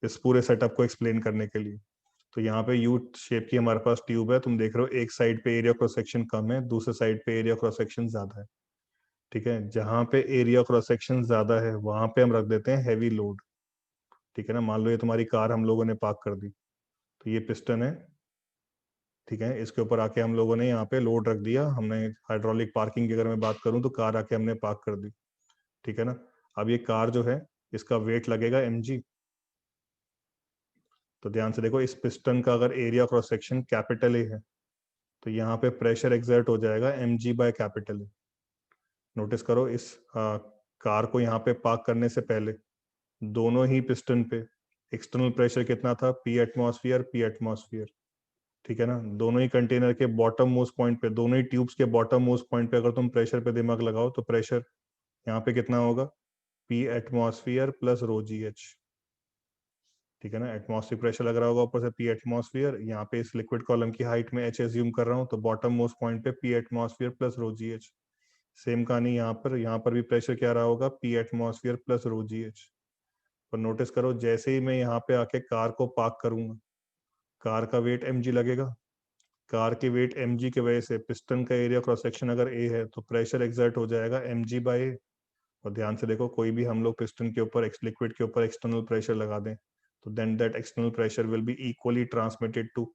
इस पूरे सेटअप को एक्सप्लेन करने के लिए। तो यहाँ पे यू शेप की हमारे पास ट्यूब है, तुम देख रहे हो एक साइड पे एरिया क्रॉस सेक्शन कम है, दूसरे साइड पे एरिया क्रॉस सेक्शन ज्यादा है। ठीक है, जहाँ पे एरिया क्रॉस सेक्शन ज्यादा है वहां पे हम रख देते हैं हैवी लोड। ठीक है ना, मान लो ये तुम्हारी कार हम लोगों ने पार्क कर दी, तो ये पिस्टन है, ठीक है, इसके ऊपर आके हम लोगों ने यहाँ पे लोड रख दिया, हमने हाइड्रोलिक पार्किंग की अगर मैं बात करूँ तो कार आके हमने पार्क कर दी। ठीक है ना, अब ये कार जो है इसका वेट लगेगा mg। तो ध्यान से देखो, इस पिस्टन का अगर area cross section capital A है तो यहाँ पे प्रेशर एक्सर्ट हो जाएगा mg/कैपिटल ए। नोटिस करो इस कार को यहाँ पे पार्क करने से पहले दोनों ही पिस्टन पे एक्सटर्नल प्रेशर कितना था, P एटमॉस्फेयर P एटमॉस्फेयर। ठीक है ना। दोनों ही कंटेनर के बॉटम मोस्ट पॉइंट पे, दोनों ही ट्यूब्स के बॉटम मोस्ट पॉइंट पे अगर तुम प्रेशर पे दिमाग लगाओ तो प्रेशर यहाँ पे कितना होगा, P atmosphere plus rho g h. ठीक है ना, एटमॉस्फेरिक प्रेशर लग रहा होगा ऊपर से, पी एटमॉस्फेयर, यहाँ पे इस लिक्विड कॉलम की हाइट में एच एज्यूम कर रहा हूँ, तो बॉटम मोस्ट पॉइंट पे P atmosphere plus rho g H. Same कहानी यहाँ पर भी प्रेशर क्या रहा होगा, P atmosphere plus rho g H. पर नोटिस करो जैसे ही मैं यहाँ पे आके कार को पार्क करूंगा, कार का वेट mg लगेगा। कार के वेट mg की वजह से पिस्टन का एरिया क्रॉस सेक्शन अगर a है तो प्रेशर एक्सर्ट हो जाएगा mg बाय a। और ध्यान से देखो, कोई भी हम लोग पिस्टन के ऊपर, लिक्विड के ऊपर एक्सटर्नल प्रेशर लगा दें तो then that external pressure will be equally transmitted to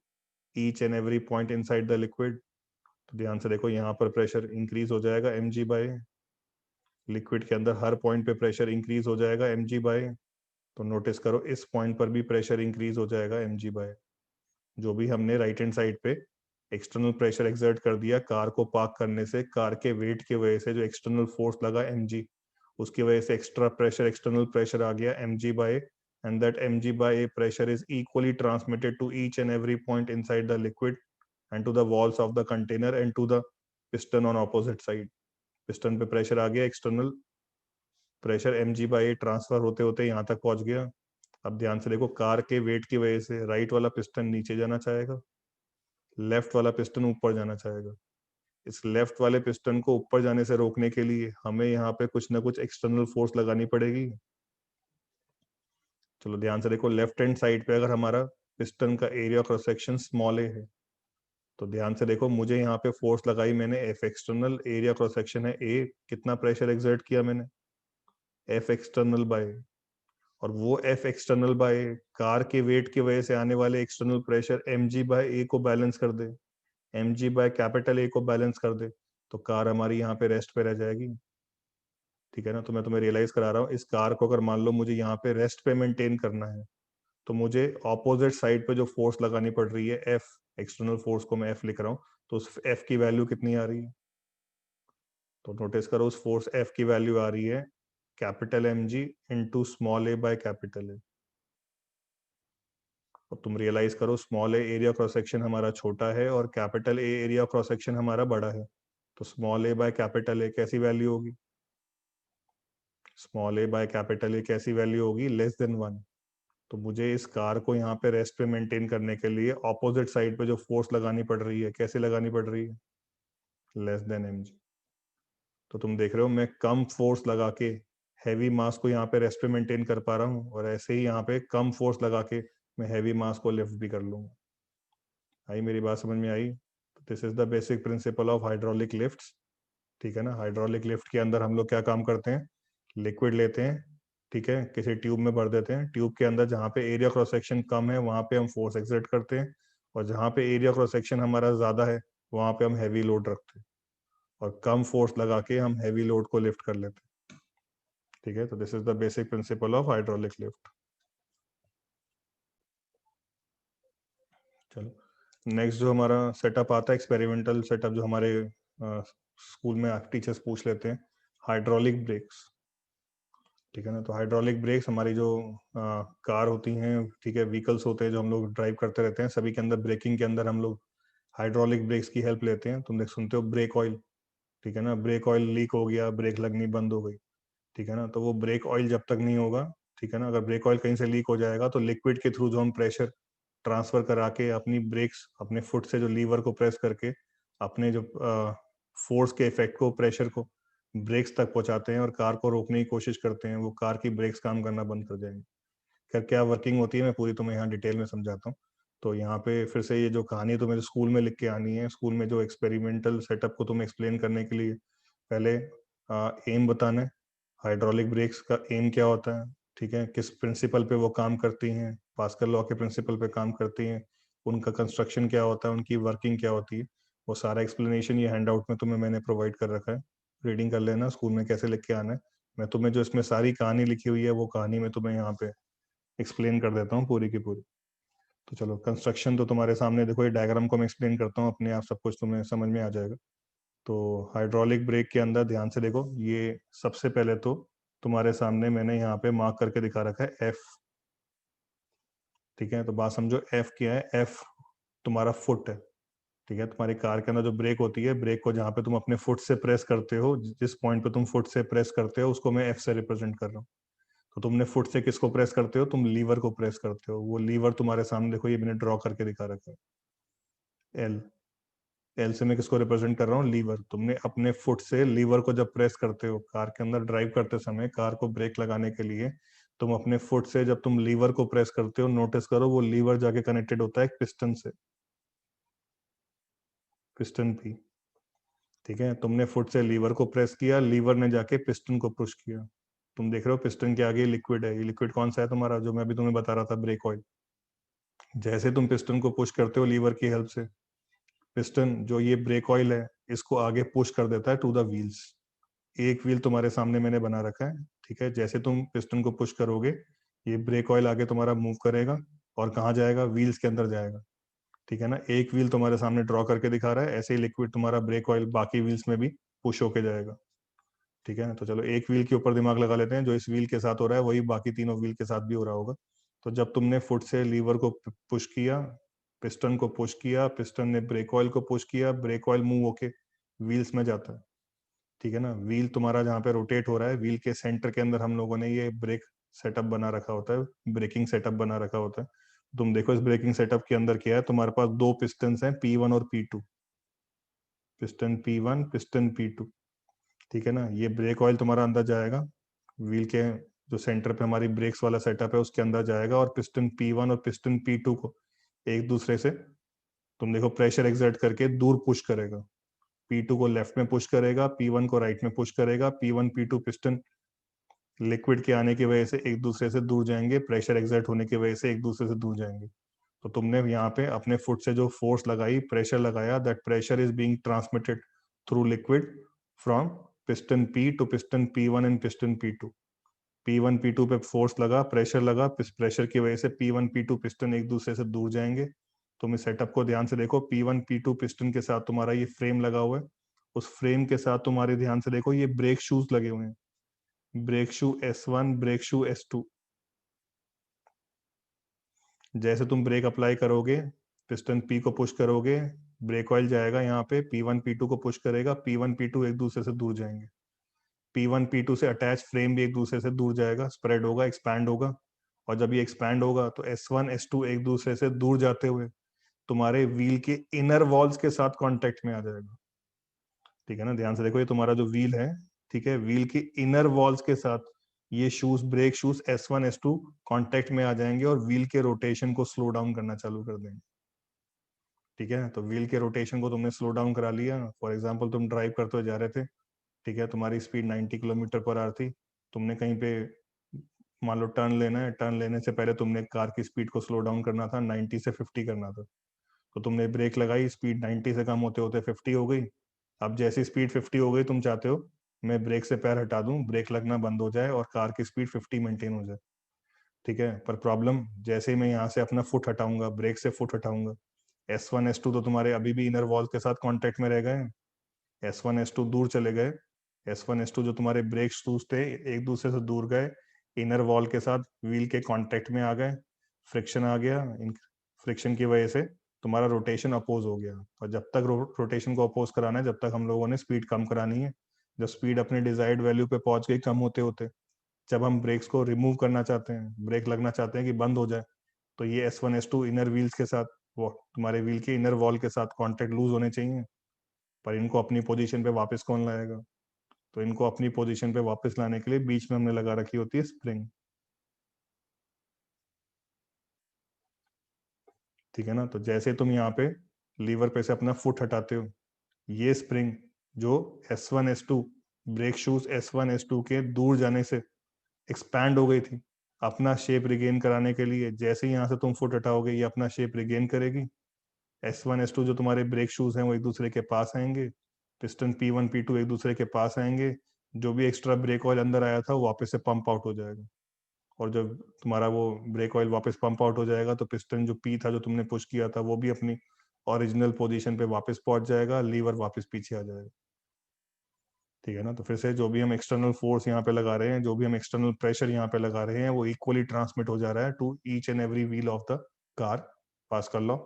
each and every point inside the liquid. तो ध्यान से देखो, यहाँ पर प्रेशर इंक्रीज हो जाएगा mg बाय a, लिक्विड के अंदर हर पॉइंट पे प्रेशर इंक्रीज हो जाएगा mg बाय a। तो नोटिस करो इस पॉइंट पर भी प्रेशर इंक्रीज हो जाएगा mg बाय, जो भी हमने राइट हैंड साइड पे एक्सटर्नल प्रेशर एक्सर्ट कर दिया कार को पार्क करने से, कार के वेट की वजह से जो एक्सटर्नल फोर्स लगा mg, उसकी वजह से एक्स्ट्रा प्रेशर, एक्सटर्नल प्रेशर आ गया mg by, and that mg by pressure is equally transmitted to each and every point inside the liquid and to the walls of the container and to the piston on opposite side. Piston पे प्रेशर आ गया, external pressure mg by transfer होते होते यहाँ तक पहुंच गया। अब ध्यान से देखो, कार के वेट की वजह से राइट वाला पिस्टन नीचे जाना चाहेगा, लेफ्ट वाला पिस्टन ऊपर जाना चाहेगा। इस लेफ्ट वाले पिस्टन को ऊपर जाने से रोकने के लिए हमें यहाँ पे कुछ ना कुछ एक्सटर्नल फोर्स लगानी पड़ेगी। चलो ध्यान से देखो, लेफ्ट हैंड साइड पे अगर हमारा पिस्टन का एरिया क्रॉस सेक्शन स्मॉल ए है, तो ध्यान से देखो मुझे यहाँ पे फोर्स लगाई मैंने F external, area cross section है ए, कितना प्रेशर एक्सर्ट किया मैंने, एफ एक्सटर्नल बाय, और वो एफ एक्सटर्नल बाय कार के वेट की वजह से आने वाले एक्सटर्नल प्रेशर mg बाय ए को बैलेंस कर दे, mg बाय कैपिटल ए को बैलेंस कर दे, तो कार हमारी यहाँ पे रेस्ट पे रह जाएगी। ठीक है ना, तो मैं तुम्हें रियलाइज करा रहा हूँ, इस कार को अगर मान लो मुझे यहाँ पे रेस्ट पे मेंटेन करना है तो मुझे ऑपोजिट साइड पे जो फोर्स लगानी पड़ रही है एफ, एक्सटर्नल फोर्स को मैं एफ लिख रहा हूँ, तो उस एफ की वैल्यू कितनी आ रही है, तो नोटिस करो उस फोर्स एफ की वैल्यू आ रही है capital M G into small A by capital A. और तुम रियलाइज करो, small A area cross section हमारा छोटा है और capital A area cross section हमारा बड़ा है, तो small A by capital A कैसी वैल्यू होगी, small A by capital A कैसी वैल्यू होगी, लेस देन 1। तो मुझे इस कार को यहाँ पे रेस्ट पे मेंटेन करने के लिए ऑपोजिट साइड पे जो फोर्स लगानी पड़ रही है, कैसे लगानी पड़ रही है, लेस देन एम जी। तो तुम देख रहे हो मैं कम फोर्स लगा के हैवी मास को यहाँ पे रेस्ट पे मेंटेन कर पा रहा हूँ, और ऐसे ही यहाँ पे कम फोर्स लगा के मैं हैवी मास को लिफ्ट भी कर लूंगा। आई मेरी बात समझ में आई? This is the basic principle of hydraulic lifts. ठीक है ना, हाइड्रोलिक लिफ्ट के अंदर हम लोग क्या काम करते हैं, लिक्विड लेते हैं, ठीक है, किसी ट्यूब में भर देते हैं, ट्यूब के अंदर जहाँ पे एरिया क्रॉस सेक्शन कम है वहां पे हम फोर्स एक्सर्ट करते हैं, और जहाँ पे एरिया क्रॉस सेक्शन हमारा ज्यादा है वहां पे हम हैवी लोड रखते हैं, और कम फोर्स लगा के हम हैवी लोड को लिफ्ट कर लेते हैं। ठीक है, तो this is the basic principle of hydraulic lift. चलो नेक्स्ट जो हमारा सेटअप आता है, एक्सपेरिमेंटल सेटअप, जो हमारे स्कूल में टीचर्स पूछ लेते हैं, हाइड्रोलिक ब्रेक्स। ठीक है ना, तो हाइड्रोलिक ब्रेक्स हमारी जो कार होती हैं, ठीक है, व्हीकल्स होते हैं जो हम लोग ड्राइव करते रहते हैं, सभी के अंदर ब्रेकिंग के अंदर हम लोग हाइड्रोलिक ब्रेक्स की हेल्प लेते हैं। तुम देख सुनते हो ब्रेक ऑयल, ठीक है ना, ब्रेक ऑयल लीक हो गया, ब्रेक लगनी बंद हो गई, ठीक है ना, तो वो ब्रेक ऑयल जब तक नहीं होगा, ठीक है ना, अगर ब्रेक ऑयल कहीं से लीक हो जाएगा तो लिक्विड के थ्रू जो हम प्रेशर ट्रांसफर करा के अपनी ब्रेक्स, अपने फुट से जो लीवर को प्रेस करके अपने जो फोर्स के इफेक्ट को, प्रेशर को ब्रेक्स तक पहुंचाते हैं और कार को रोकने की कोशिश करते हैं, वो कार की ब्रेक्स काम करना बंद कर जाएंगे। खैर क्या वर्किंग होती है मैं पूरी तुम्हें यहाँ डिटेल में समझाता हूँ। तो यहाँ पे फिर से ये जो कहानी तुम्हें स्कूल में लिख के आनी है, स्कूल में जो एक्सपेरिमेंटल सेटअप को तुम्हें एक्सप्लेन करने के लिए पहले एम बताना है, हाइड्रोलिक ब्रेक्स का एम क्या होता है, ठीक है, किस प्रिंसिपल पे वो काम करती हैं, पास्कल लॉ के प्रिंसिपल पे काम करती हैं, उनका कंस्ट्रक्शन क्या होता है, उनकी वर्किंग क्या होती है, वो सारा एक्सप्लेनेशन ये हैंड आउट में तुम्हें मैंने प्रोवाइड कर रखा है, रीडिंग कर लेना, स्कूल में कैसे लिख के आना है। मैं तुम्हें जो इसमें सारी कहानी लिखी हुई है वो कहानी मैं तुम्हें यहाँ पे एक्सप्लेन कर देता हूँ पूरी की पूरी। तो चलो कंस्ट्रक्शन तो तुम्हारे सामने देखो, ये डायग्राम को मैं एक्सप्लेन करता हूँ, अपने आप सब कुछ तुम्हें समझ में आ जाएगा। तो हाइड्रोलिक ब्रेक के अंदर ध्यान से देखो, ये सबसे पहले तो तुम्हारे सामने मैंने यहाँ पे मार्क करके दिखा रखा है एफ। ठीक है, तो बात समझो, एफ क्या है, एफ तुम्हारा फुट है, ठीक है। तुम्हारी कार के अंदर जो ब्रेक होती है, ब्रेक को जहाँ पे तुम अपने फुट से प्रेस करते हो, जिस पॉइंट पे तुम फुट से प्रेस करते हो उसको मैं एफ से रिप्रेजेंट कर रहा हूँ। तो तुमने फुट से किसको प्रेस करते हो, तुम लीवर को प्रेस करते हो। वो लीवर तुम्हारे सामने देखो, ये मैंने ड्रॉ करके दिखा रखा है, एल। एल से मैं किसको रिप्रेजेंट कर रहा हूँ, लीवर। तुमने अपने फुट से लीवर को जब प्रेस करते हो कार के अंदर ड्राइव करते समय, कार को ब्रेक लगाने के लिए, तुम अपने फुट से जब तुम लीवर को प्रेस करते हो, नोटिस करो वो लीवर जाके कनेक्टेड होता है एक पिस्टन से, पिस्टन पी, ठीक है। तुमने फुट से लीवर को प्रेस किया, लीवर ने जाके पिस्टन को पुश किया। तुम देख रहे हो पिस्टन के आगे लिक्विड है। ये लिक्विड कौन सा है तुम्हारा, जो मैं अभी तुम्हें बता रहा था, ब्रेक ऑयल। जैसे तुम पिस्टन को पुश करते हो लीवर की हेल्प से, पिस्टन जो ये ब्रेक ऑयल है इसको आगे पुश कर देता है टू द व्हील्स। एक व्हील तुम्हारे सामने मैंने बना रखा है, ठीक है। जैसे तुम पिस्टन को पुश करोगे, ये ब्रेक ऑयल आगे तुम्हारा मूव करेगा और कहाँ जाएगा, व्हील्स के अंदर जाएगा, ठीक है ना। एक व्हील तुम्हारे सामने ड्रॉ करके दिखा रहा है, ऐसे ही लिक्विड तुम्हारा ब्रेक ऑयल बाकी व्हील्स में भी पुश होके जाएगा, ठीक है। तो चलो एक व्हील के ऊपर दिमाग लगा लेते हैं, जो इस व्हील के साथ हो रहा है वही बाकी तीनों व्हील के साथ भी हो रहा होगा। तो जब तुमने फुट से लीवर को पुश किया, पिस्टन को पुश किया, पिस्टन ने ब्रेक ऑयल को पुश किया, ब्रेक ऑयल मूव होके व्हील्स में जाता है, ठीक है ना। व्हील तुम्हारा जहाँ पे रोटेट हो रहा है, व्हील के सेंटर के अंदर हम लोगों ने ये ब्रेक सेटअप बना रखा होता है, ब्रेकिंग सेटअप बना रखा होता है। तुम देखो इस ब्रेकिंग सेटअप के अंदर क्या है, तुम्हारे पास दो पिस्टन हैं, P1 और P2, piston P1, piston P2, ठीक है ना। ये ब्रेक ऑयल तुम्हारा अंदर जाएगा, व्हील के जो सेंटर पे हमारी ब्रेक्स वाला सेटअप है उसके अंदर जाएगा, और पिस्टन P1 और पिस्टन P2 को एक दूसरे से, तुम देखो, प्रेशर एक्सर्ट करके दूर पुश करेगा। P2 को लेफ्ट में पुश करेगा, P1 को राइट में पुश करेगा। P1 P2 पिस्टन लिक्विड के आने की वजह से एक दूसरे से दूर जाएंगे, प्रेशर एक्सर्ट होने की वजह से एक दूसरे से दूर जाएंगे। तो तुमने यहाँ पे अपने फुट से जो फोर्स लगाई, प्रेशर लगाया, that pressure is being transmitted through liquid from piston P to piston P1 and piston P2। P1 P2 पे फोर्स लगा, प्रेशर लगा, प्रेशर की वजह से P1 P2 पिस्टन एक दूसरे से दूर जाएंगे। तुम इस सेटअप को ध्यान से देखो, P1 P2 पिस्टन के साथ तुम्हारा ये फ्रेम लगा हुआ है, उस फ्रेम के साथ तुम्हारे ध्यान से देखो ये ब्रेक शूज लगे हुए हैं, brake shoe S1, brake shoe S2। जैसे तुम ब्रेक अप्लाई करोगे, पिस्टन P को पुश करोगे, ब्रेक ऑयल जाएगा यहाँ पे, P1 P2 को पुश करेगा, P1 P2 एक दूसरे से दूर जाएंगे। P1 P2 से अटैच फ्रेम भी एक दूसरे से दूर जाएगा, स्प्रेड होगा, एक्सपैंड होगा। और जब ये एक्सपैंड होगा तो S1 S2 एक दूसरे से दूर जाते हुए तुम्हारे व्हील के इनर वॉल्स के साथ कांटेक्ट में आ जाएगा, ठीक है ना। ध्यान से देखो, ये तुम्हारा जो व्हील है, ठीक है, व्हील के इनर वॉल्स के साथ ये shoes, break shoes S1 S2 contact में आ जाएंगे और व्हील के रोटेशन को स्लो डाउन करना चालू कर देंगे, ठीक है। तो व्हील के रोटेशन को तुमने स्लो डाउन करा लिया। फॉर एग्जाम्पल तुम ड्राइव करते हुए जा रहे थे, ठीक है, तुम्हारी स्पीड 90 किलोमीटर पर आवर थी। तुमने कहीं पे मान लो टर्न लेना है, टर्न लेने से पहले तुमने कार की स्पीड को स्लो डाउन करना था, 90 से 50 करना था। तो तुमने ब्रेक लगाई, स्पीड 90 से कम होते होते 50 हो गई। अब जैसी स्पीड 50 हो गई, तुम चाहते हो मैं ब्रेक से पैर हटा दूं, ब्रेक लगना बंद हो जाए और कार की स्पीड 50 मेंटेन हो जाए, ठीक है। पर प्रॉब्लम, जैसे ही मैं यहाँ से अपना फुट हटाऊंगा, ब्रेक से फुट हटाऊंगा, S1 S2 तो तुम्हारे अभी भी इनर वॉल के साथ कांटेक्ट में रह गए, S1 S2 दूर चले गए। S1 S2 जो तुम्हारे ब्रेक शूज थे एक दूसरे से दूर गए, इनर वॉल के साथ व्हील के कांटेक्ट में आ गए, फ्रिक्शन आ गया। इन फ्रिक्शन की वजह से तुम्हारा रोटेशन अपोज हो गया। और जब तक रोटेशन को अपोज कराना है, जब तक हम लोगों ने स्पीड कम करानी है। जब स्पीड अपने डिजायर्ड वैल्यू पे पहुंच गई कम होते होते, जब हम ब्रेक्स को रिमूव करना चाहते हैं, ब्रेक लगना चाहते हैं कि बंद हो जाए, तो ये S1 S2 इनर व्हील्स के साथ, वो तुम्हारे व्हील के इनर वॉल के साथ कांटेक्ट लूज होने चाहिए। पर इनको अपनी पोजीशन पे वापस कौन लाएगा, तो इनको अपनी पोजीशन पे वापस लाने के लिए बीच में हमने लगा रखी होती है स्प्रिंग, ठीक है ना। तो जैसे तुम यहाँ पे लीवर पे से अपना फुट हटाते हो, ये स्प्रिंग जो S1 S2 break shoes S1 S2 के दूर जाने से एक्सपैंड हो गई थी, अपना शेप रिगेन कराने के लिए, जैसे ही यहाँ से तुम फुट हटाओगे ये अपना शेप रिगेन करेगी। S1 S2 जो तुम्हारे ब्रेक शूज हैं वो एक दूसरे के पास आएंगे, पिस्टन P1 P2 एक दूसरे के पास आएंगे, जो भी एक्स्ट्रा ब्रेक ऑयल अंदर आया था वो वापस से पंप आउट हो जाएगा। और जब तुम्हारा वो ब्रेक ऑयल वापस पंप आउट हो जाएगा तो पिस्टन जो पी था, जो तुमने पुश किया था, वो भी अपनी ओरिजिनल पोजीशन पे वापस पहुंच जाएगा, लीवर वापस पीछे आ जाएगा, ठीक है ना। तो फिर से जो भी हम एक्सटर्नल फोर्स यहाँ पे लगा रहे हैं, जो भी हम एक्सटर्नल प्रेशर यहाँ पे लगा रहे हैं, वो इक्वली ट्रांसमिट हो जा रहा है to each and every wheel of the car, Pascal law.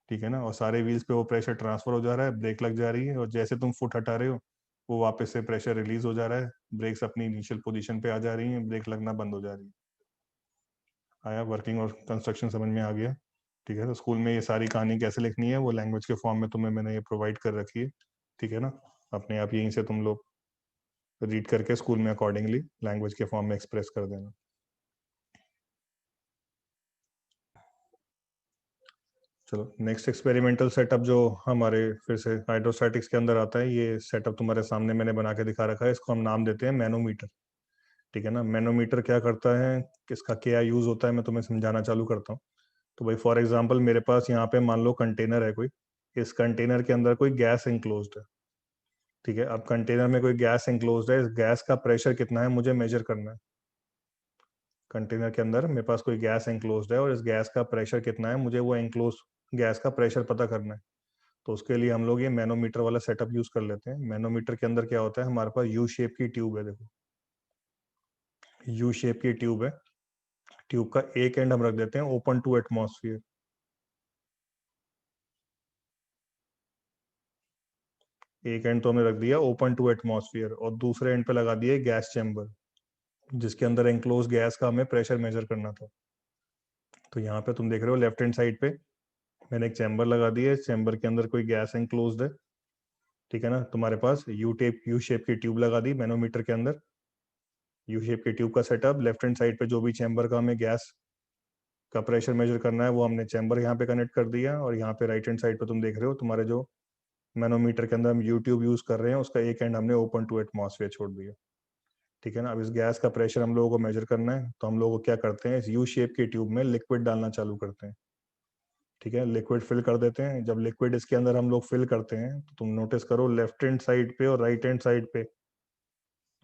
ठीक है ना, और सारे व्हील्स पे वो प्रेशर ट्रांसफर हो जा रहा है, ब्रेक लग जा रही है, और जैसे तुम फुट हटा रहे हो वो वापस से प्रेशर रिलीज हो जा रहा है, ब्रेक्स अपनी इनिशियल पोजीशन पे आ जा रही हैं, ब्रेक लगना बंद हो जा रही है। आया वर्किंग और कंस्ट्रक्शन समझ में आ गया? ठीक है, तो स्कूल में ये सारी कहानी कैसे लिखनी है वो लैंग्वेज के फॉर्म में तुम्हें मैंने ये प्रोवाइड कर रखी है। ठीक है ना, अपने आप यहीं से तुम लोग रीड करके स्कूल में अकॉर्डिंगली लैंग्वेज के फॉर्म में एक्सप्रेस कर देना। चलो नेक्स्ट एक्सपेरिमेंटल सेटअप जो हमारे फिर से हाइड्रोस्टैटिक्स के अंदर आता है, ये सेटअप तुम्हारे सामने मैंने बना के दिखा रखा है, इसको हम नाम देते हैं मैनोमीटर। ठीक है ना, मैनोमीटर क्या करता है, किसका क्या यूज होता है, मैं तुम्हें समझाना चालू करता हूँ। तो भाई फॉर एग्जांपल मेरे पास यहाँ पे मान लो कंटेनर है कोई, इस कंटेनर के अंदर कोई गैस इंक्लोज्ड है। ठीक है, अब कंटेनर में कोई गैस इंक्लोज्ड है, इस गैस का प्रेशर कितना है मुझे मेजर करना है। कंटेनर के अंदर मेरे पास कोई गैस इंक्लोज्ड है और इस गैस का प्रेशर कितना है मुझे वो इंक्लोज गैस का प्रेशर पता करना है। तो उसके लिए हम लोग ये मैनोमीटर वाला सेटअप यूज कर लेते हैं। मैनोमीटर के अंदर क्या होता है, हमारे पास यू शेप की ट्यूब है, देखो यू शेप की ट्यूब है। ट्यूब का एक एंड हम रख देते हैं ओपन टू एटमॉस्फेयर, एक एंड तो हमने रख दिया ओपन टू एटमॉस्फेयर और दूसरे एंड पे लगा दिए गैस चैम्बर, जिसके अंदर एंक्लोज गैस का हमें प्रेशर मेजर करना था। तो यहाँ पे तुम देख रहे हो लेफ्ट हैंड साइड पे मैंने एक चैम्बर लगा दी है, चैम्बर के अंदर कोई गैस एंक्लोज्ड है। ठीक है ना, तुम्हारे पास यू शेप की ट्यूब लगा दी मैनोमीटर के अंदर, यू शेप की ट्यूब का सेटअप, लेफ्ट हैंड साइड पे जो भी चैम्बर का हमें गैस का प्रेशर मेजर करना है वो हमने चैम्बर यहाँ पे कनेक्ट कर दिया, और यहाँ पे राइट हैंड साइड पे तुम देख रहे हो तुम्हारे जो मैनोमीटर के अंदर हम यू ट्यूब यूज कर रहे हैं उसका एक एंड हमने ओपन टू एटमॉस्फेयर छोड़ दिया। ठीक है ना, अब इस गैस का प्रेशर हम लोगों को मेजर करना है, तो हम लोग क्या करते हैं, इस यू शेप की ट्यूब में लिक्विड डालना चालू करते हैं। ठीक है, लिक्विड फिल कर देते हैं। जब लिक्विड इसके अंदर हम लोग फिल करते हैं तो तुम नोटिस करो लेफ्ट हैंड साइड पे और राइट हैंड साइड पे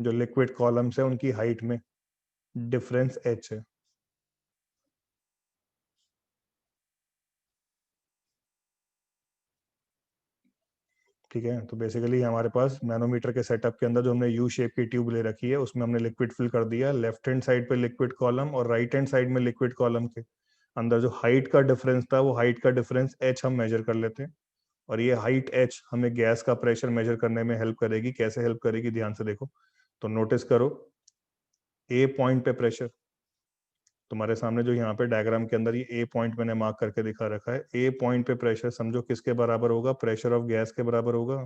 जो लिक्विड कॉलम्स है उनकी हाइट में डिफरेंस h है। ठीक है, तो बेसिकली हमारे पास मैनोमीटर के सेटअप के अंदर जो हमने यू शेप की ट्यूब ले रखी है उसमें हमने लिक्विड फिल कर दिया, लेफ्ट हैंड साइड पे लिक्विड कॉलम और राइट हैंड साइड में लिक्विड कॉलम के अंदर जो हाइट का डिफरेंस था वो हाइट का डिफरेंस h हम मेजर कर लेते हैं। और ये हाइट h हमें गैस का प्रेशर मेजर करने में हेल्प करेगी। कैसे हेल्प करेगी, ध्यान से देखो। तो नोटिस करो ए पॉइंट पे प्रेशर, तुम्हारे सामने जो यहाँ पे डायग्राम के अंदर ये ए पॉइंट मैंने मार्क करके दिखा रखा है, ए पॉइंट पे प्रेशर समझो किसके बराबर होगा, प्रेशर ऑफ गैस के बराबर होगा।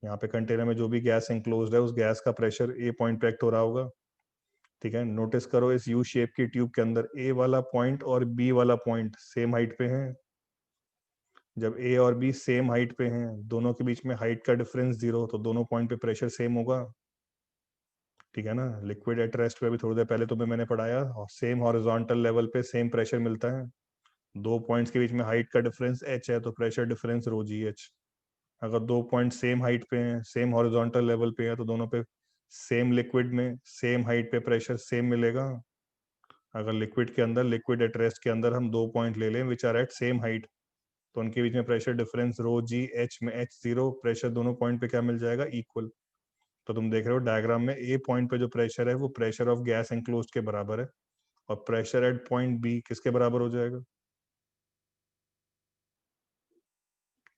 यहाँ पे कंटेनर में जो भी गैस इंक्लोज्ड है उस गैस का प्रेशर ए पॉइंट पे एक्ट हो रहा होगा। ठीक है, नोटिस करो इस यू शेप की ट्यूब के अंदर ए वाला पॉइंट और बी वाला पॉइंट सेम हाइट पे है। जब ए और बी सेम हाइट पे हैं, दोनों के बीच में हाइट का डिफरेंस जीरो, तो दोनों पॉइंट पे प्रेशर सेम होगा। ठीक है ना, लिक्विड एट रेस्ट पे भी थोड़ी देर पहले तुम्हें मैंने पढ़ाया, सेम हॉरिजॉन्टल लेवल पे सेम प्रेशर मिलता है। दो पॉइंट्स के बीच में हाइट का डिफरेंस h है तो pressure difference rho g h. अगर दो पॉइंट सेम हाइट पे हैं, सेम हॉरिजॉन्टल लेवल पे है, तो दोनों पे सेम लिक्विड में सेम हाइट पे प्रेशर सेम मिलेगा। अगर लिक्विड के अंदर लिक्विड एट रेस्ट के अंदर हम दो पॉइंट ले लें which are at same height, तो उनके बीच में pressure difference rho g h में एच जीरो, प्रेशर दोनों पॉइंट पे क्या मिल जाएगा, इक्वल। तो तुम देख रहे हो डायग्राम में ए पॉइंट पे जो प्रेशर है वो प्रेशर ऑफ गैस एनक्लोज्ड के बराबर है, और प्रेशर एट पॉइंट बी किसके बराबर हो जाएगा।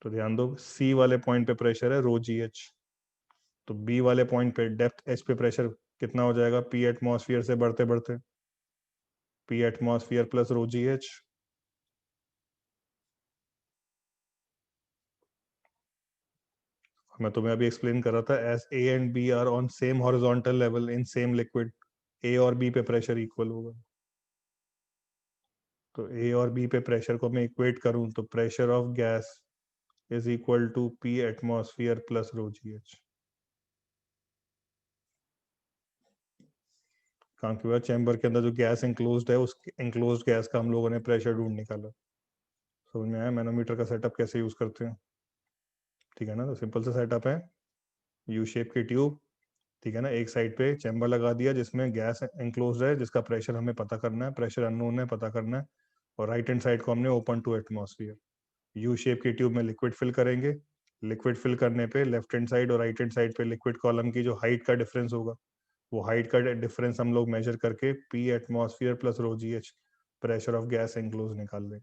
तो ध्यान दो सी वाले पॉइंट पे प्रेशर है रो जी एच, तो बी वाले पॉइंट पे डेप्थ एच पे प्रेशर कितना हो जाएगा, पी एटमॉस्फेयर से बढ़ते बढ़ते P atmosphere plus rho g h. मैं तुम्हें अभी एक्सप्लेन कर रहा था, as A and B are on same horizontal level in same liquid, A और बी पे प्रेशर इक्वल होगा। तो ए और बी पे प्रेशर को मैं इक्वेट करूं तो pressure of gas is equal to P atmosphere plus rho g h. काम के बाद चैम्बर के अंदर जो गैस इंक्लोज्ड है उस इंक्लोज्ड गैस का हम लोगों ने प्रेशर ढूंढ निकाला। समझ में आया मैनोमीटर का सेटअप कैसे यूज करते हैं। ठीक है ना, तो सिंपल सा सेटअप है, यू शेप की ट्यूब। ठीक है ना, एक साइड पे चैम्बर लगा दिया जिसमें गैस एंक्लोज है जिसका प्रेशर हमें पता करना है, प्रेशर अननोन है पता करना है, और राइट हैंड साइड को हमने open to atmosphere. U shape की ट्यूब में लिक्विड फिल करेंगे, लिक्विड फिल करने पे लेफ्ट हैंड साइड और राइट हैंड साइड पे लिक्विड कॉलम की जो हाइट का डिफरेंस होगा वो हाइट का डिफरेंस हम लोग मेजर करके P atmosphere plus rho g H pressure of gas enclose निकाल लें।